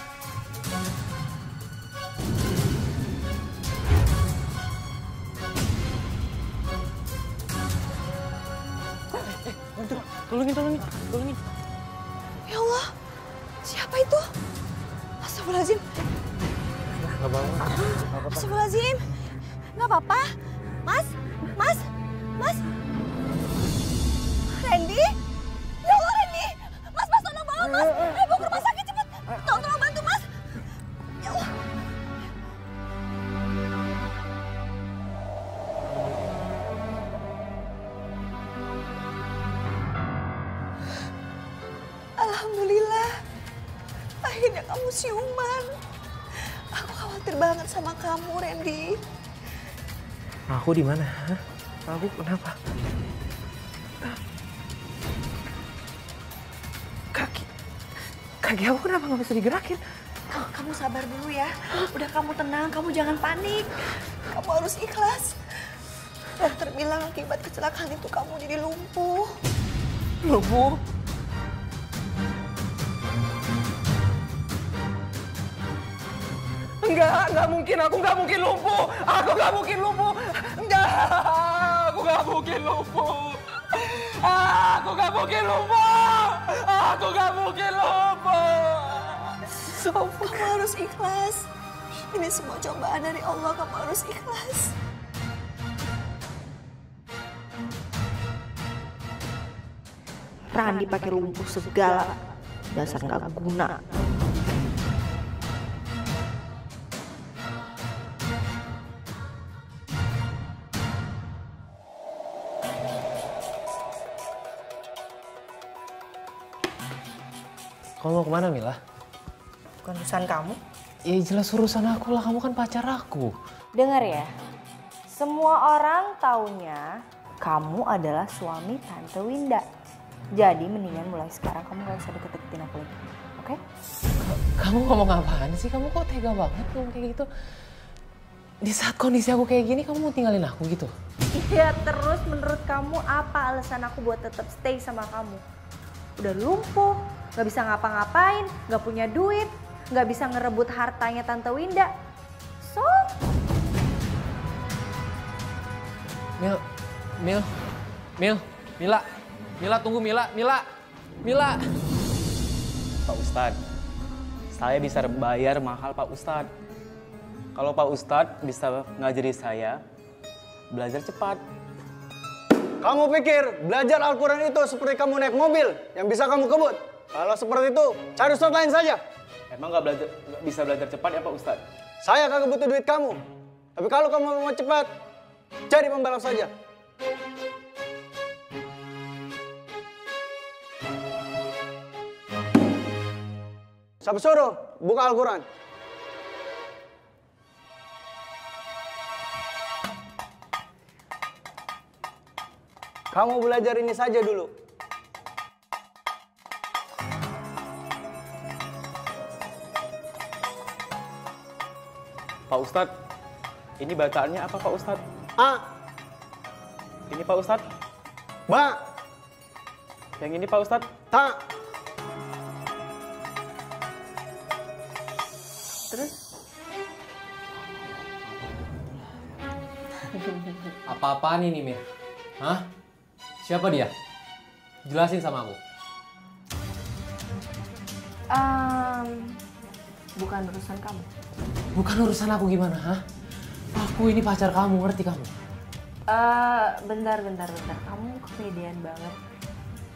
Tolongin. Ya Allah, siapa itu? Astagfirullahaladzim. Gak apa-apa. Astagfirullahaladzim. Gak apa-apa. Mas. Randy? Ya Allah, Randy. Mas, tolong bawa Mas. Ayo bawa ke rumah sakit cepet. Tolong bantu Mas. Ya Allah. Alhamdulillah. Akhirnya kamu siuman. Aku khawatir banget sama kamu, Randy. Aku di mana? Aku kenapa? Kaki aku kenapa nggak bisa digerakin? Kamu sabar dulu ya. Udah kamu tenang, kamu jangan panik. Kamu harus ikhlas. Dokter bilang akibat kecelakaan itu kamu jadi lumpuh. Lumpuh? Enggak mungkin. Aku nggak mungkin lumpuh. Aku nggak mungkin lumpuh. Enggak, aku nggak mungkin lumpuh. Aku nggak mungkin lumpuh. Aku nggak mungkin lumpuh. Kamu harus ikhlas. Ini semua cobaan dari Allah. Kamu harus ikhlas. Randy pakai lumpuh segala. Dasar nggak guna. Kamu mau kemana, Mila? Bukan urusan kamu. Ya jelas urusan aku lah, kamu kan pacar aku. Dengar ya, semua orang taunya kamu adalah suami Tante Winda. Jadi mendingan mulai sekarang kamu gak usah deket-deketin aku lagi, oke? Kamu ngomong apaan sih? Kamu kok tega banget ngomong kayak gitu? Di saat kondisi aku kayak gini, kamu mau tinggalin aku gitu? Iya, terus menurut kamu apa alasan aku buat tetap stay sama kamu? Udah lumpuh, gak bisa ngapa-ngapain, gak punya duit, gak bisa ngerebut hartanya Tante Winda. So? Mila, tunggu Mila. Pak Ustadz, saya bisa bayar mahal Pak Ustadz. kalau Pak Ustadz bisa ngajari saya belajar cepat. Kamu pikir belajar Al-Quran itu seperti kamu naik mobil yang bisa kamu kebut? Kalau seperti itu, cari ustadz lain saja. Emang nggak bisa belajar cepat ya Pak Ustadz? Saya kagak butuh duit kamu. Tapi kalau kamu mau cepat, cari pembalap saja. Siapa suruh buka Al-Quran? Kamu belajar ini saja dulu. Pak Ustadz, ini bacaannya apa Pak Ustadz? A. Ini Pak Ustadz? Ba. Yang ini Pak Ustadz? Ta. Terus? Apa-apaan ini, Mir? Hah? Siapa dia? Jelasin sama aku. Bukan urusan kamu. Bukan urusan aku gimana, hah? Aku ini pacar kamu, ngerti kamu? Bentar. Kamu kepedean banget.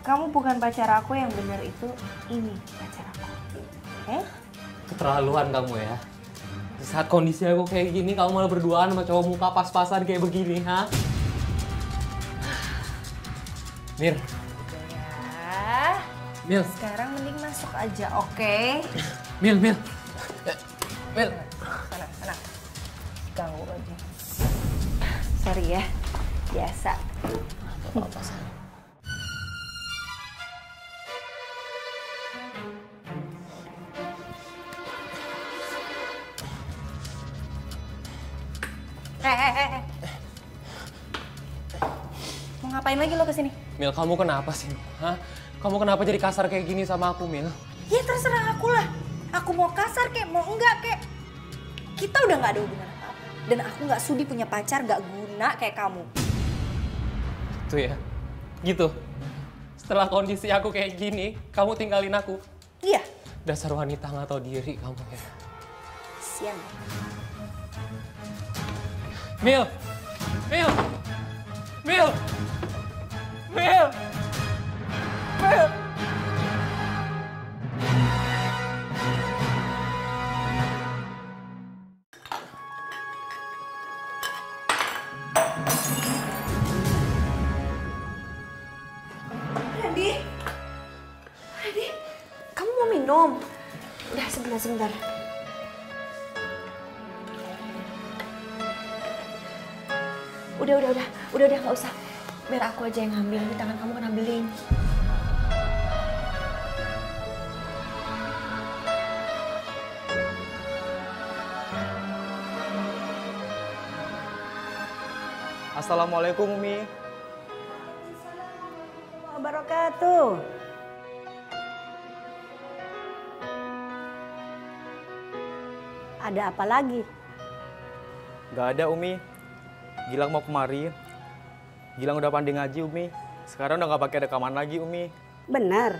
Kamu bukan pacar aku, yang benar itu ini pacar aku. Keterlaluan kamu ya. Di saat kondisi aku kayak gini, kamu malah berduaan sama cowok muka pas-pasan kayak begini, ha? Mir. Ya. Mil. Sekarang mending masuk aja, oke? Mil. Mil. Sana. Ganggu aja. Sorry ya, biasa. Apa-apa, sayang. Mau ngapain lagi lo kesini? Mil, kamu kenapa sih? Hah? Kamu kenapa jadi kasar kayak gini sama aku, Mil? Ya terserah aku lah. Aku mau kasar kek, mau enggak kek. Kita udah nggak ada hubungan apa-apa. Dan aku nggak sudi punya pacar nggak guna kayak kamu. Tuh ya, gitu. Setelah kondisi aku kayak gini, kamu tinggalin aku. Iya. Dasar wanita nggak tahu diri kamu ya. Sian. Mil! Mil! Mil! Mil! Mil! Redi, kamu mau minum? Udah, sebentar. Udah, nggak usah. Biar aku aja yang ngambil, di tangan kamu kena beling. Assalamualaikum, Umi. Wabarakatuh. Ada apa lagi? Gak ada, Umi. Gilang mau kemari. Gilang udah pandai ngaji, Umi. Sekarang udah gak pakai rekaman lagi, Umi. Benar.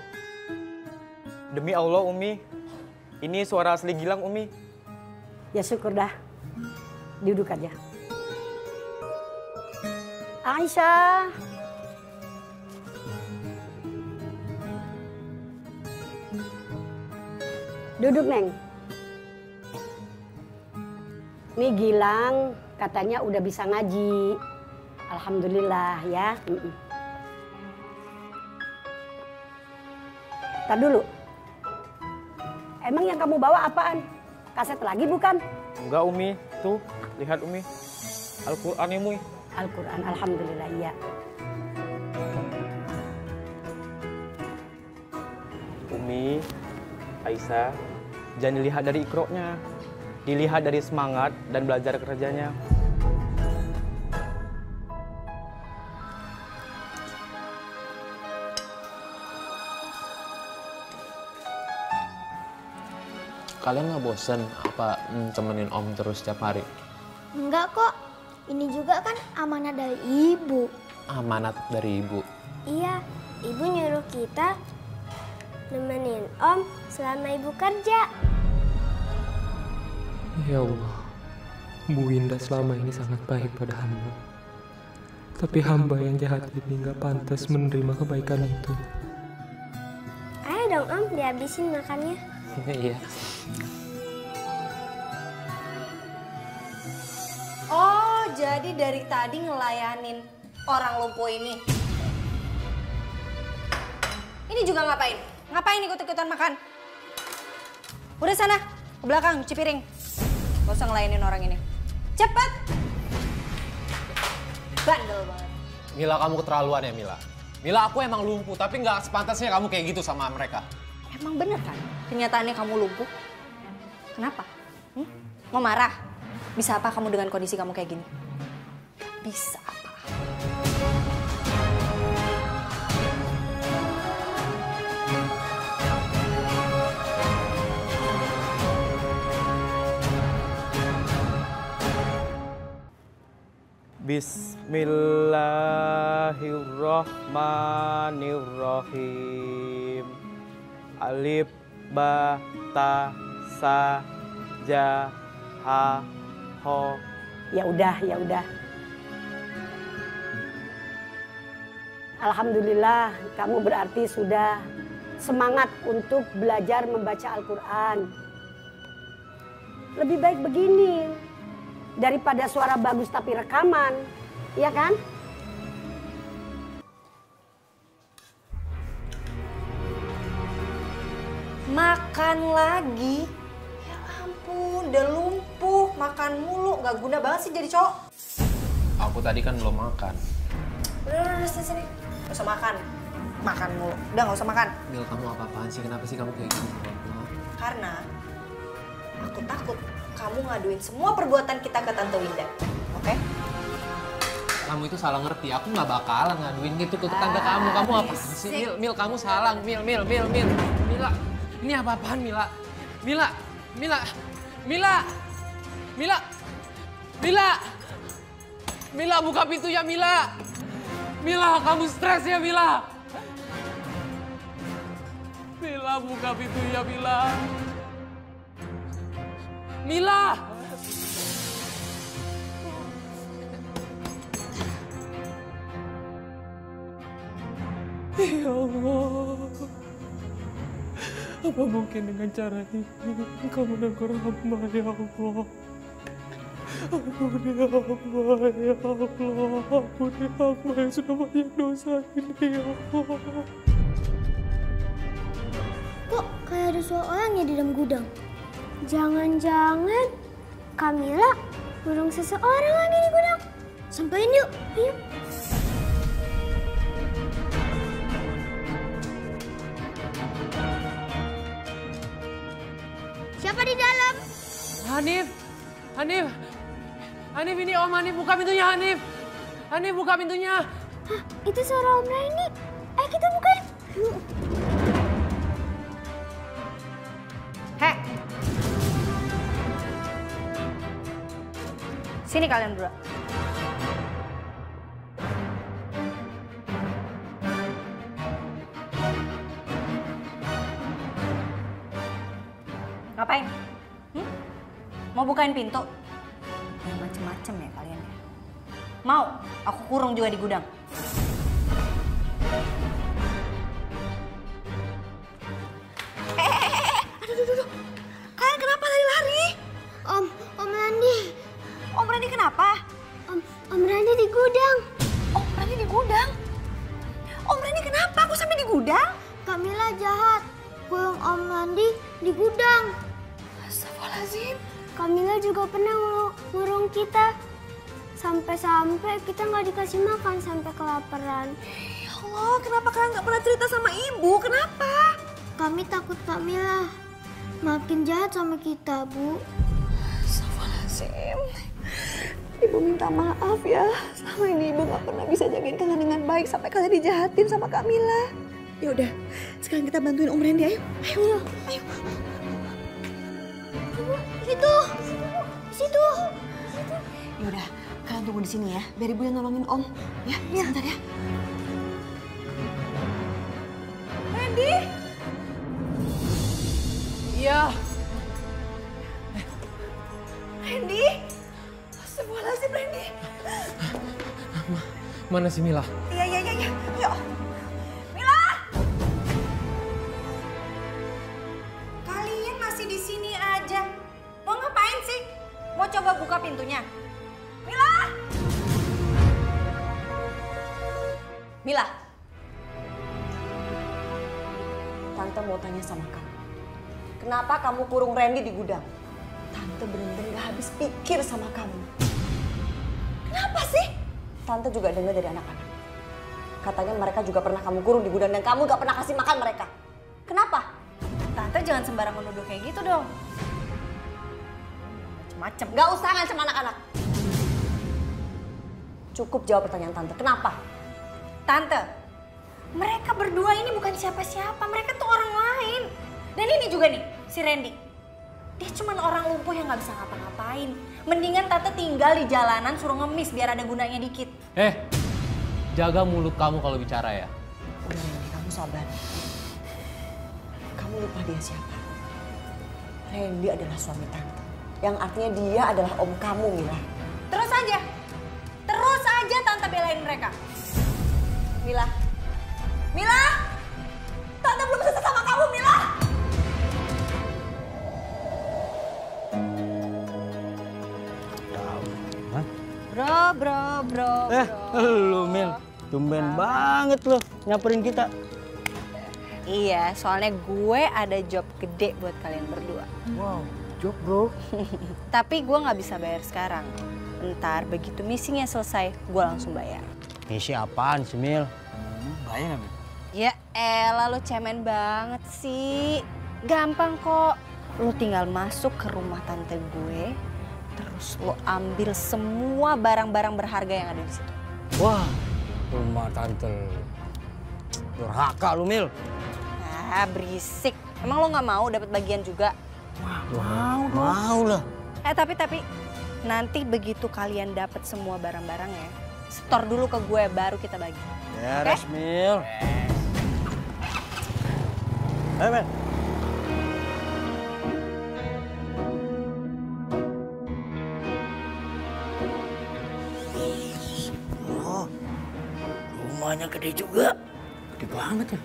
Demi Allah, Umi. Ini suara asli Gilang, Umi. Ya syukur dah. Duduk aja. Aisyah. Duduk, Neng. Nih Gilang katanya udah bisa ngaji. Alhamdulillah ya. Tar dulu. Emang yang kamu bawa apaan? Kaset lagi bukan? Enggak, Umi. Tuh, lihat, Umi. Al-Quran, Umi. Al-Quran, alhamdulillah ya. Umi, Aisyah, jangan dilihat dari ikroknya. Dilihat dari semangat dan belajar kerjanya. Kalian nggak bosen apa temenin Om terus setiap hari? Enggak kok, ini juga kan amanat dari ibu. Amanat dari ibu? Iya, ibu nyuruh kita nemenin Om selama ibu kerja. Ya Allah, Bu Winda selama ini sangat baik pada hamba. Tapi hamba yang jahat ini gak pantas menerima kebaikan itu. Ayo dong Om, dihabisin makannya. Iya. Oh, jadi dari tadi ngelayanin orang lumpuh ini. Ini juga ngapain? Ngapain ikut-ikutan makan? Udah sana, ke belakang, cuci piring. Gak usah ngelayanin orang ini. Cepet! Bandel banget. Mila, kamu keterlaluan ya, Mila. Mila, aku emang lumpuh, tapi nggak sepantasnya kamu kayak gitu sama mereka. Emang bener kan kenyataannya kamu lumpuh? Kenapa? Mau marah? Bisa apa kamu dengan kondisi kamu kayak gini? Gak bisa apa. Bismillahirrahmanirrahim. Alif ba ta sa ja ha ho. Ya udah. Alhamdulillah, kamu berarti sudah semangat untuk belajar membaca Al-Quran. Lebih baik begini daripada suara bagus tapi rekaman, iya kan? Makan lagi? Ya ampun, udah lumpuh, makan mulu, gak guna banget sih jadi cowok. Aku tadi kan belum makan. Udah, sini. Gak usah makan. Makan mulu. Udah, gak usah makan. Mil, kamu apa-apaan sih? Kenapa sih kamu kayak gitu? Karena aku takut kamu ngaduin semua perbuatan kita ke Tante Winda. Oke? Kamu itu salah ngerti. Aku nggak bakalan ngaduin gitu ke tante kamu. Kamu apa sih? Mil, kamu salah. Mil. Mila, ini apa-apaan, Mila? Mila, buka pintunya, Mila. Mila, kamu stres ya, Mila? Mila, buka pintunya, Mila. Mila! Ya Allah, apa mungkin dengan cara ini Engkau menegur hamba, ya Allah? Ampuni hamba, ya Allah. Ampuni hamba yang sudah banyak dosa ini, ya Allah. Kok kayak ada suara orang ya di dalam gudang? Jangan-jangan Kamila burung seseorang lagi di gudang. Samperin yuk, ayo. Siapa di dalam? Hanif, ini Om Hanif, buka pintunya, Hanif. Hanif, buka pintunya. Hah, itu suara Om Raini. Ayo kita buka. Heh. Sini kalian berdua. Ngapain? Mau bukain pintu? Macem-macem ya kalian ya. Mau? Aku kurung juga di gudang. Aduh. Kalian kenapa lari-lari? Om Randi. Om Randi kenapa? Om Randi di gudang. Om Randi di gudang? Om Randi kenapa? Aku sampai di gudang? Kamila jahat. Kurung Om Randi di gudang. Astagfirullahaladzim. Kamila juga pernah ngurung kita. Sampai-sampai kita nggak dikasih makan sampai kelaparan. Ya Allah, kenapa kalian nggak pernah cerita sama ibu? Kenapa? Kami takut Kamila makin jahat sama kita, Bu. Astagfirullahaladzim. Ibu minta maaf ya. Selama ini ibu nggak pernah bisa jagain kalian dengan baik sampai kalian dijahatin sama Kamila. Ya udah, sekarang kita bantuin Om Randy. Ayo. Situ. Ya udah, kalian tunggu di sini ya. Biar ibu yang nolongin Om. Ya, sebentar ya. Randy. Iya. Randy. Mana si Mila? Iya. Yuk. Mila! Kalian masih di sini aja. Mau ngapain sih? Mau coba buka pintunya? Mila! Mila. Tante mau tanya sama kamu. Kenapa kamu kurung Randy di gudang? Tante bener-bener gak habis pikir sama kamu. Kenapa sih? Tante juga dengar dari anak-anak. Katanya mereka juga pernah kamu kurung di gudang dan kamu gak pernah kasih makan mereka. Kenapa? Tante jangan sembarangan nuduh kayak gitu dong. Macem-macem. Gak usah ngancam anak-anak. Cukup jawab pertanyaan Tante. Kenapa? Tante, mereka berdua ini bukan siapa-siapa. Mereka tuh orang lain. Dan ini juga nih, si Randy. Dia cuma orang lumpuh yang gak bisa ngapa-ngapain. Mendingan Tante tinggal di jalanan suruh ngemis biar ada gunanya dikit. Jaga mulut kamu kalau bicara ya. Udah Randy, kamu sabar. Kamu lupa dia siapa? Randy adalah suami Tante. Yang artinya dia adalah om kamu, Mila. Terus aja Tante belain mereka. Mila. Tante belum selesai sama kamu, Mila. Bro. Lu Mil, tumben banget lu nyamperin kita. Iya, soalnya gue ada job gede buat kalian berdua. Wow, job bro. Tapi gue nggak bisa bayar sekarang. Ntar begitu misinya selesai, gue langsung bayar. Misi apaan sih Mil? Bayar nggak Mil? Ya elah, lo cemen banget sih. Gampang kok. Lo tinggal masuk ke rumah tante gue, terus lo ambil semua barang-barang berharga yang ada di situ. Wah, rumah tante. Durhaka lu Mil. Ah, berisik. Emang lo nggak mau dapat bagian juga? Mau lah. Tapi nanti begitu kalian dapat semua barang-barangnya, setor dulu ke gue baru kita bagi. Beres Mil. Ayo Mil. Rumahnya gede juga. Gede banget ya.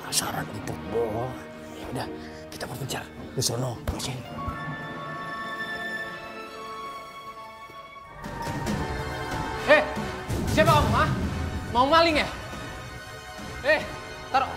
Sasaran empuk boh. Ya udah, kita berpencar di sono, di sini. Siapa kamu, ha? Mau maling ya? Taruh.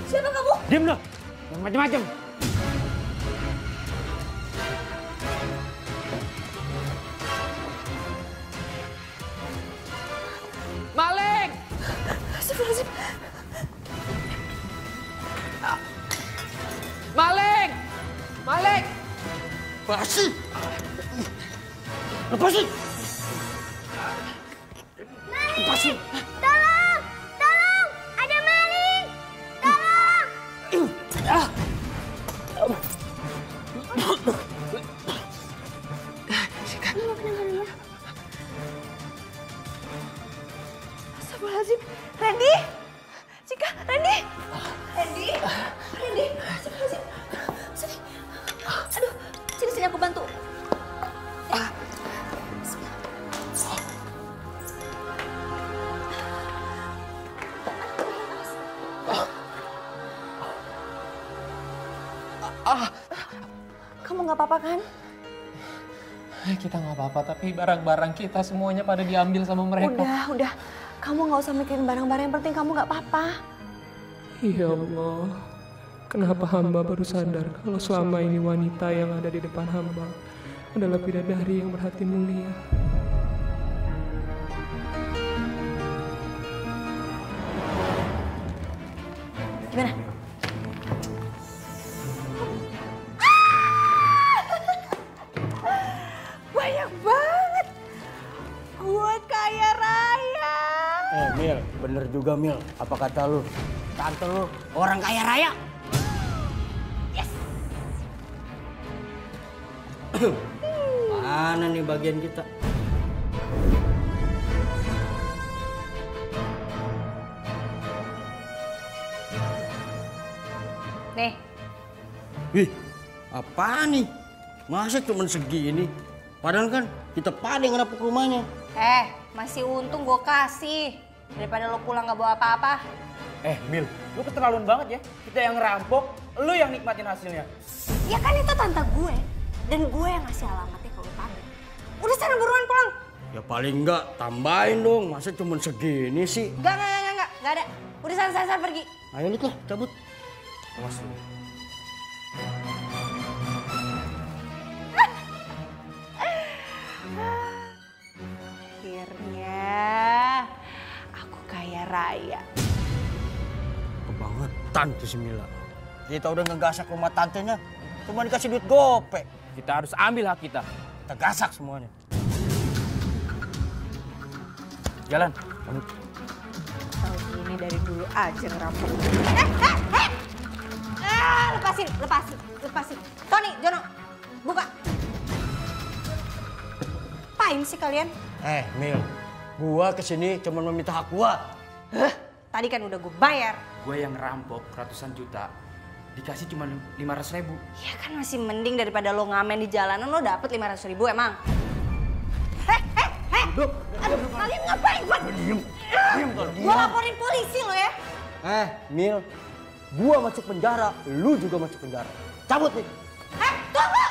Siapa kamu? Diam lo, yang macam-macam. Maling! Astagfirullahaladzim. Maling! Lepasin! Lepasin! Tolong! Ada maling! Tolong! Astagfirullahaladzim. Randy! Cika, Randy! Astagfirullahaladzim. Sini. Aduh, sini aku bantu. Kamu nggak apa-apa kan? Kita nggak apa-apa, tapi barang-barang kita semuanya pada diambil sama mereka. Udah. Kamu nggak usah mikirin barang-barang, yang penting kamu nggak apa-apa. Ya Allah, kenapa hamba baru sadar kalau selama ini wanita yang ada di depan hamba adalah bidadari yang berhati mulia. Gimana? Banyak banget. Bener juga Mil, apa kata lu? Tante lu orang kaya raya. Yes. Mana nih bagian kita? Nih. Wih, apa nih? Masa cuma segini? Padahal kan kita pada yang ngerapuk rumahnya. Masih untung gue kasih. Daripada lo pulang gak bawa apa-apa. Mil, lu keterlaluan banget ya. Kita yang ngerampok, lu yang nikmatin hasilnya. Ya kan itu tante gue. Dan gue yang ngasih alamatnya ke lo pada. Udah sana buruan pulang. Ya paling enggak tambahin dong. Masa cuma segini sih? Enggak ada. Udah sana pergi. Ayo Lit lah, cabut. Awas lu. Akhirnya aku kaya raya. Kebangetan tuh si Mila. Kita udah ngegasak rumah tantenya, cuma dikasih duit gope. Kita harus ambil hak kita. Kita gasak semuanya. Jalan. Tahu gini dari dulu aja ngerampok. Lepasin. Tony, Jono, buka. Apain sih kalian? Mil, gua kesini cuma meminta hak gua. Tadi kan udah gue bayar. Gue yang ngerampok ratusan juta, dikasih cuma 500.000. Ya kan masih mending daripada lo ngamen di jalanan lo dapet 500.000 emang. Aduh, kalian ngapain? Diam kalau Gue laporin polisi lo ya. Mil, gua masuk penjara, lu juga masuk penjara. Cabut nih. Tunggu!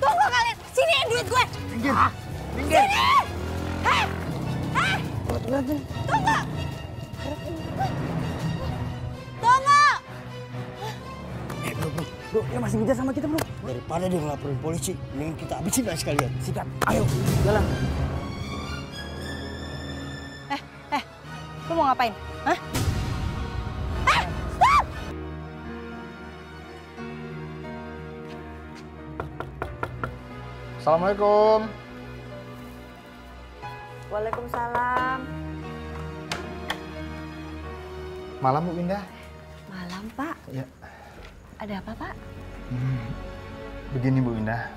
Tunggu kalian. Siniin duit gue. Minggir. Sini! Tunggu! Bro, dia masih ngejar sama kita, bro. Daripada dia ngelaporin polisi, mending kita habisin aja sekalian. Sikat, ayo, jalan. Lu mau ngapain? Hah? Assalamualaikum. Waalaikumsalam. Malam Bu Indah. Malam, Pak. Ya. Ada apa, Pak? Begini Bu Indah,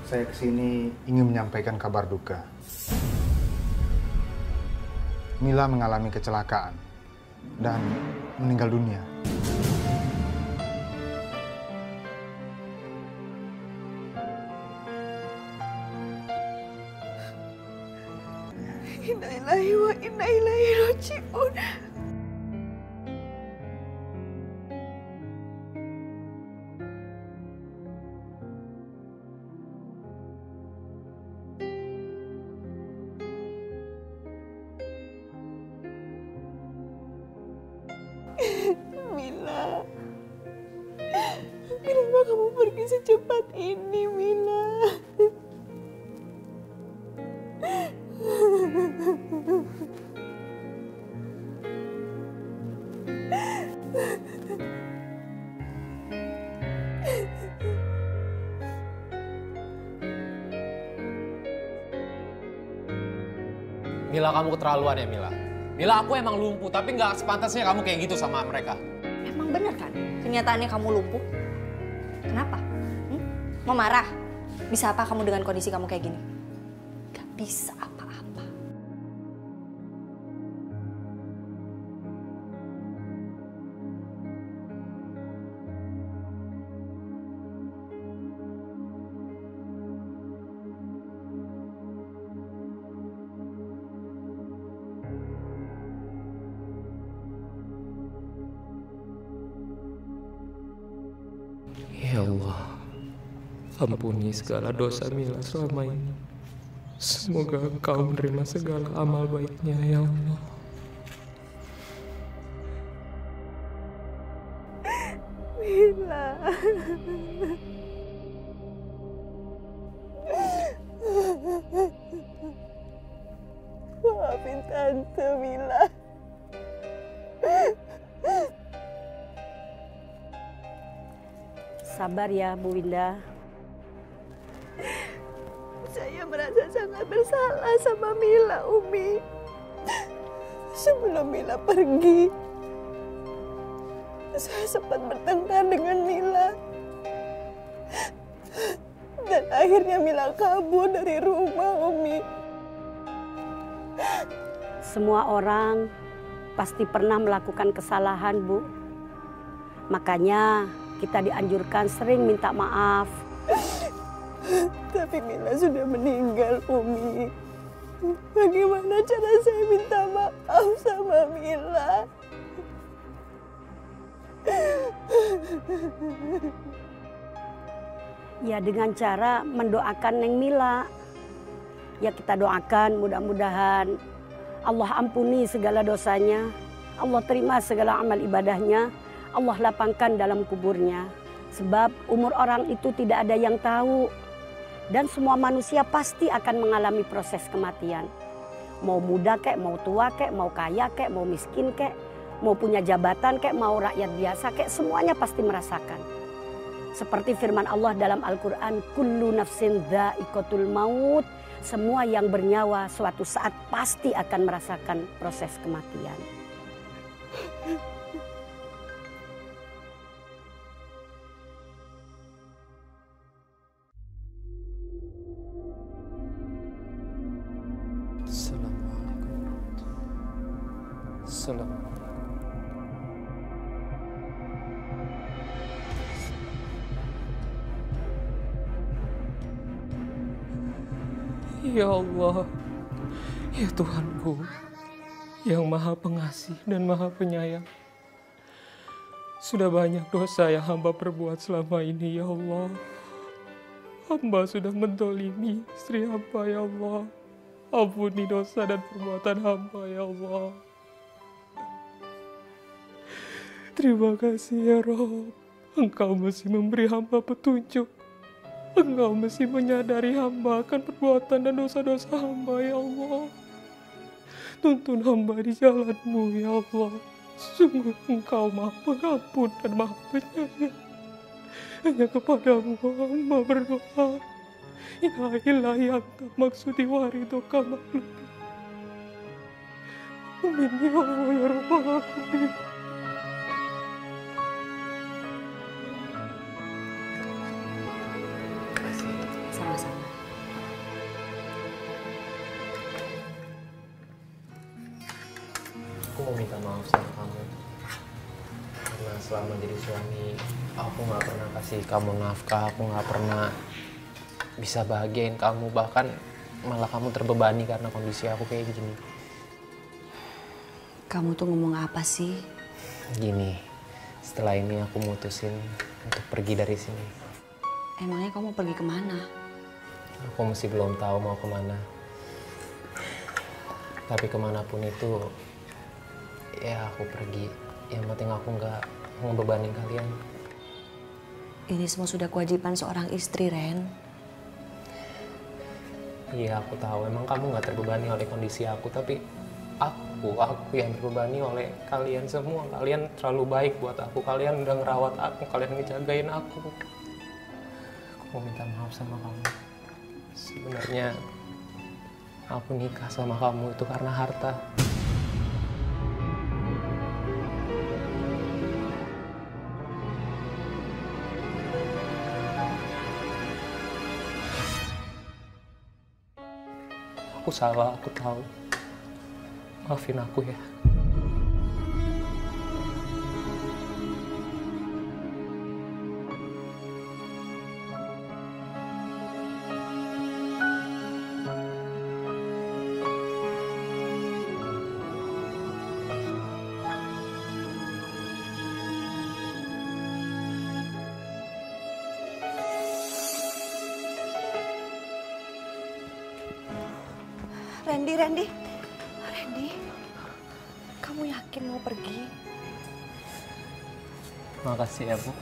saya kesini ingin menyampaikan kabar duka. Mila mengalami kecelakaan dan meninggal dunia. Innalillahi wa inna ilaihi raji'un. Mila, kenapa kamu pergi secepat ini, Mila? Mila, kamu keterlaluan ya, Mila. Mila, aku emang lumpuh, tapi nggak sepantasnya kamu kayak gitu sama mereka. Emang bener kan kenyataannya kamu lumpuh? Kenapa? Mau marah? Bisa apa kamu dengan kondisi kamu kayak gini? Gak bisa apa-apa. Ya Allah, ampuni segala dosa Mila selama ini. Semoga Engkau menerima segala amal baiknya, ya Allah. Mila. Maafin Tante, Mila. Sabar ya, Bu Winda. Saya merasa sangat sangat bersalah sama Mila, Umi. Sebelum Mila pergi, saya sempat bertengkar dengan Mila. Dan akhirnya Mila kabur dari rumah, Umi. Semua orang pasti pernah melakukan kesalahan, Bu. Makanya kita dianjurkan sering minta maaf. Tapi Mila sudah meninggal, Umi. Bagaimana cara saya minta maaf sama Mila? Ya dengan cara mendoakan Neng Mila. Ya kita doakan mudah-mudahan Allah ampuni segala dosanya. Allah terima segala amal ibadahnya. Allah lapangkan dalam kuburnya. Sebab umur orang itu tidak ada yang tahu. Dan semua manusia pasti akan mengalami proses kematian. Mau muda kek, mau tua kek, mau kaya kek, mau miskin kek, mau punya jabatan kek, mau rakyat biasa kek, semuanya pasti merasakan. Seperti firman Allah dalam Al-Quran, kullu nafsin dha'iqatul maut. Semua yang bernyawa suatu saat pasti akan merasakan proses kematian. Assalamualaikum. Ya Allah, ya Tuhanku, yang Maha Pengasih dan Maha Penyayang. Sudah banyak dosa yang hamba perbuat selama ini, ya Allah. Hamba sudah mendolimi istri hamba, ya Allah. Ampuni dosa dan perbuatan hamba, ya Allah. Terima kasih ya Rob. Engkau masih memberi hamba petunjuk. Engkau masih menyadari hamba akan perbuatan dan dosa-dosa hamba, ya Allah. Tuntun hamba di jalan-Mu, ya Allah. Sungguh Engkau Maha Pengampun dan Maha Penyayang. Hanya kepadamu hamba berdoa. Ya ilahi anta maksudi waridoka makhluk. Amin ya Allah ya Rabbal Alamin. Sama-sama. Aku mau minta maaf sama kamu. Karena selama jadi suami, aku gak pernah kasih kamu nafkah, aku gak pernah bisa bahagiain kamu, bahkan malah kamu terbebani karena kondisi aku kayak gini. Kamu tuh ngomong apa sih? Gini, setelah ini aku mutusin untuk pergi dari sini. Emangnya kamu pergi kemana? Aku masih belum tahu mau kemana. Tapi kemanapun itu, ya aku pergi. Yang penting aku nggak ngebebanin kalian. Ini semua sudah kewajiban seorang istri, Ren. Iya, aku tahu. Emang kamu nggak terbebani oleh kondisi aku, tapi aku yang terbebani oleh kalian semua. Kalian terlalu baik buat aku. Kalian udah ngerawat aku, kalian ngejagain aku. Aku mau minta maaf sama kamu. Sebenarnya aku nikah sama kamu itu karena harta. Aku salah, aku tahu. Maafin aku ya. Randy, kamu yakin mau pergi? Makasih ya, Bu.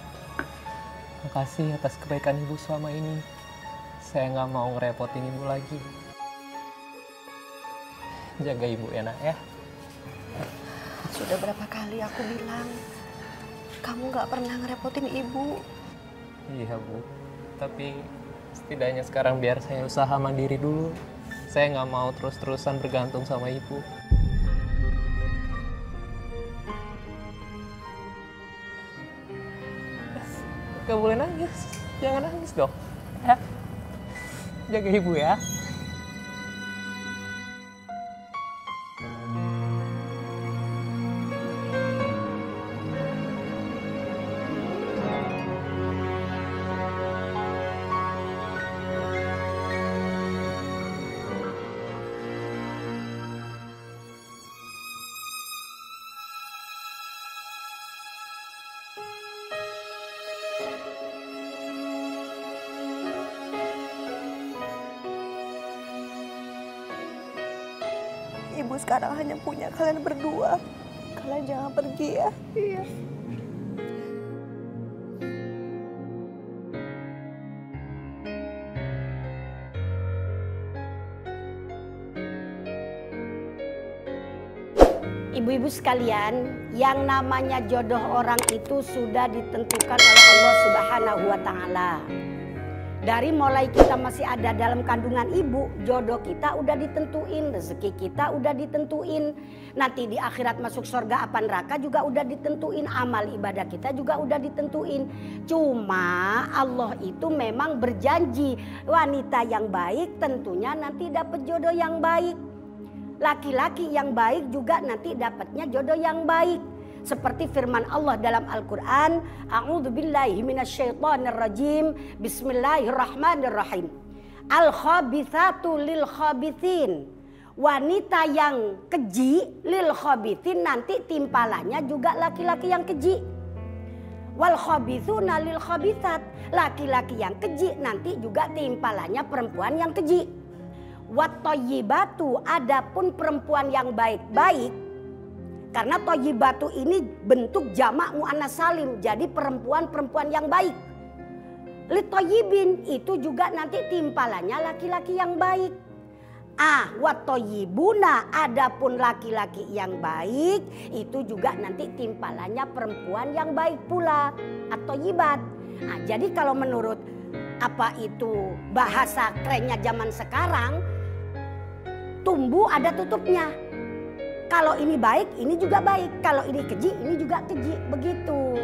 Makasih atas kebaikan Ibu selama ini. Saya nggak mau ngerepotin Ibu lagi. Jaga Ibu ya, Nak, ya. Sudah berapa kali aku bilang, kamu nggak pernah ngerepotin Ibu. Iya, Bu. Tapi setidaknya sekarang biar saya usaha mandiri dulu. Saya nggak mau terus-terusan bergantung sama ibu. Gak boleh nangis, jangan nangis dong. Ya. Jaga ibu ya. Ibu sekarang hanya punya kalian berdua. Kalian jangan pergi ya. Iya. Ibu-ibu sekalian, yang namanya jodoh orang itu sudah ditentukan oleh Allah Subhanahu wa Ta'ala. Dari mulai kita masih ada dalam kandungan ibu, jodoh kita udah ditentuin, rezeki kita udah ditentuin. Nanti di akhirat masuk surga apa neraka juga udah ditentuin, amal ibadah kita juga udah ditentuin. Cuma Allah itu memang berjanji, wanita yang baik tentunya nanti dapat jodoh yang baik. Laki-laki yang baik juga nanti dapatnya jodoh yang baik. Seperti firman Allah dalam Al-Quran, A'udzubillahi minasyaitonirrajim, Bismillahirrahmanirrahim. Al-khabithatu lil khabithin. Wanita yang keji lil khabithin nanti timpalannya juga laki-laki yang keji. Wal khabithuna lil khabithat. Laki-laki yang keji nanti juga timpalannya perempuan yang keji. Wat thayyibatu, adapun perempuan yang baik-baik. Karena thayyibatu ini bentuk jamak muannas salim, jadi perempuan-perempuan yang baik. Li thayyibin itu juga nanti timpalannya laki-laki yang baik. Wat thayyibuna, adapun laki-laki yang baik itu juga nanti timpalannya perempuan yang baik pula, at-thayyibat. Jadi kalau menurut apa itu bahasa kerennya zaman sekarang, tumbuh ada tutupnya. Kalau ini baik, ini juga baik. Kalau ini keji, ini juga keji. Begitu.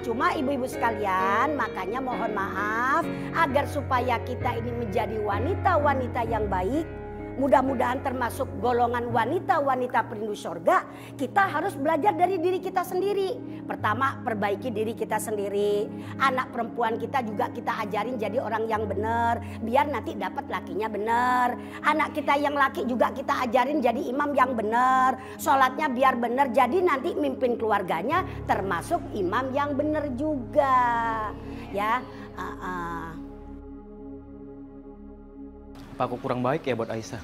Cuma ibu-ibu sekalian, makanya mohon maaf agar supaya kita ini menjadi wanita-wanita yang baik, mudah-mudahan termasuk golongan wanita-wanita perindu surga, kita harus belajar dari diri kita sendiri. Pertama, perbaiki diri kita sendiri. Anak perempuan kita juga kita ajarin jadi orang yang benar, biar nanti dapat lakinya benar. Anak kita yang laki juga kita ajarin jadi imam yang benar. Sholatnya biar benar, jadi nanti mimpin keluarganya termasuk imam yang benar juga. Ya, Apa aku kurang baik ya buat Aisyah?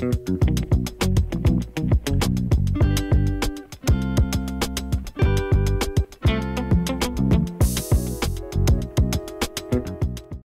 Thank you.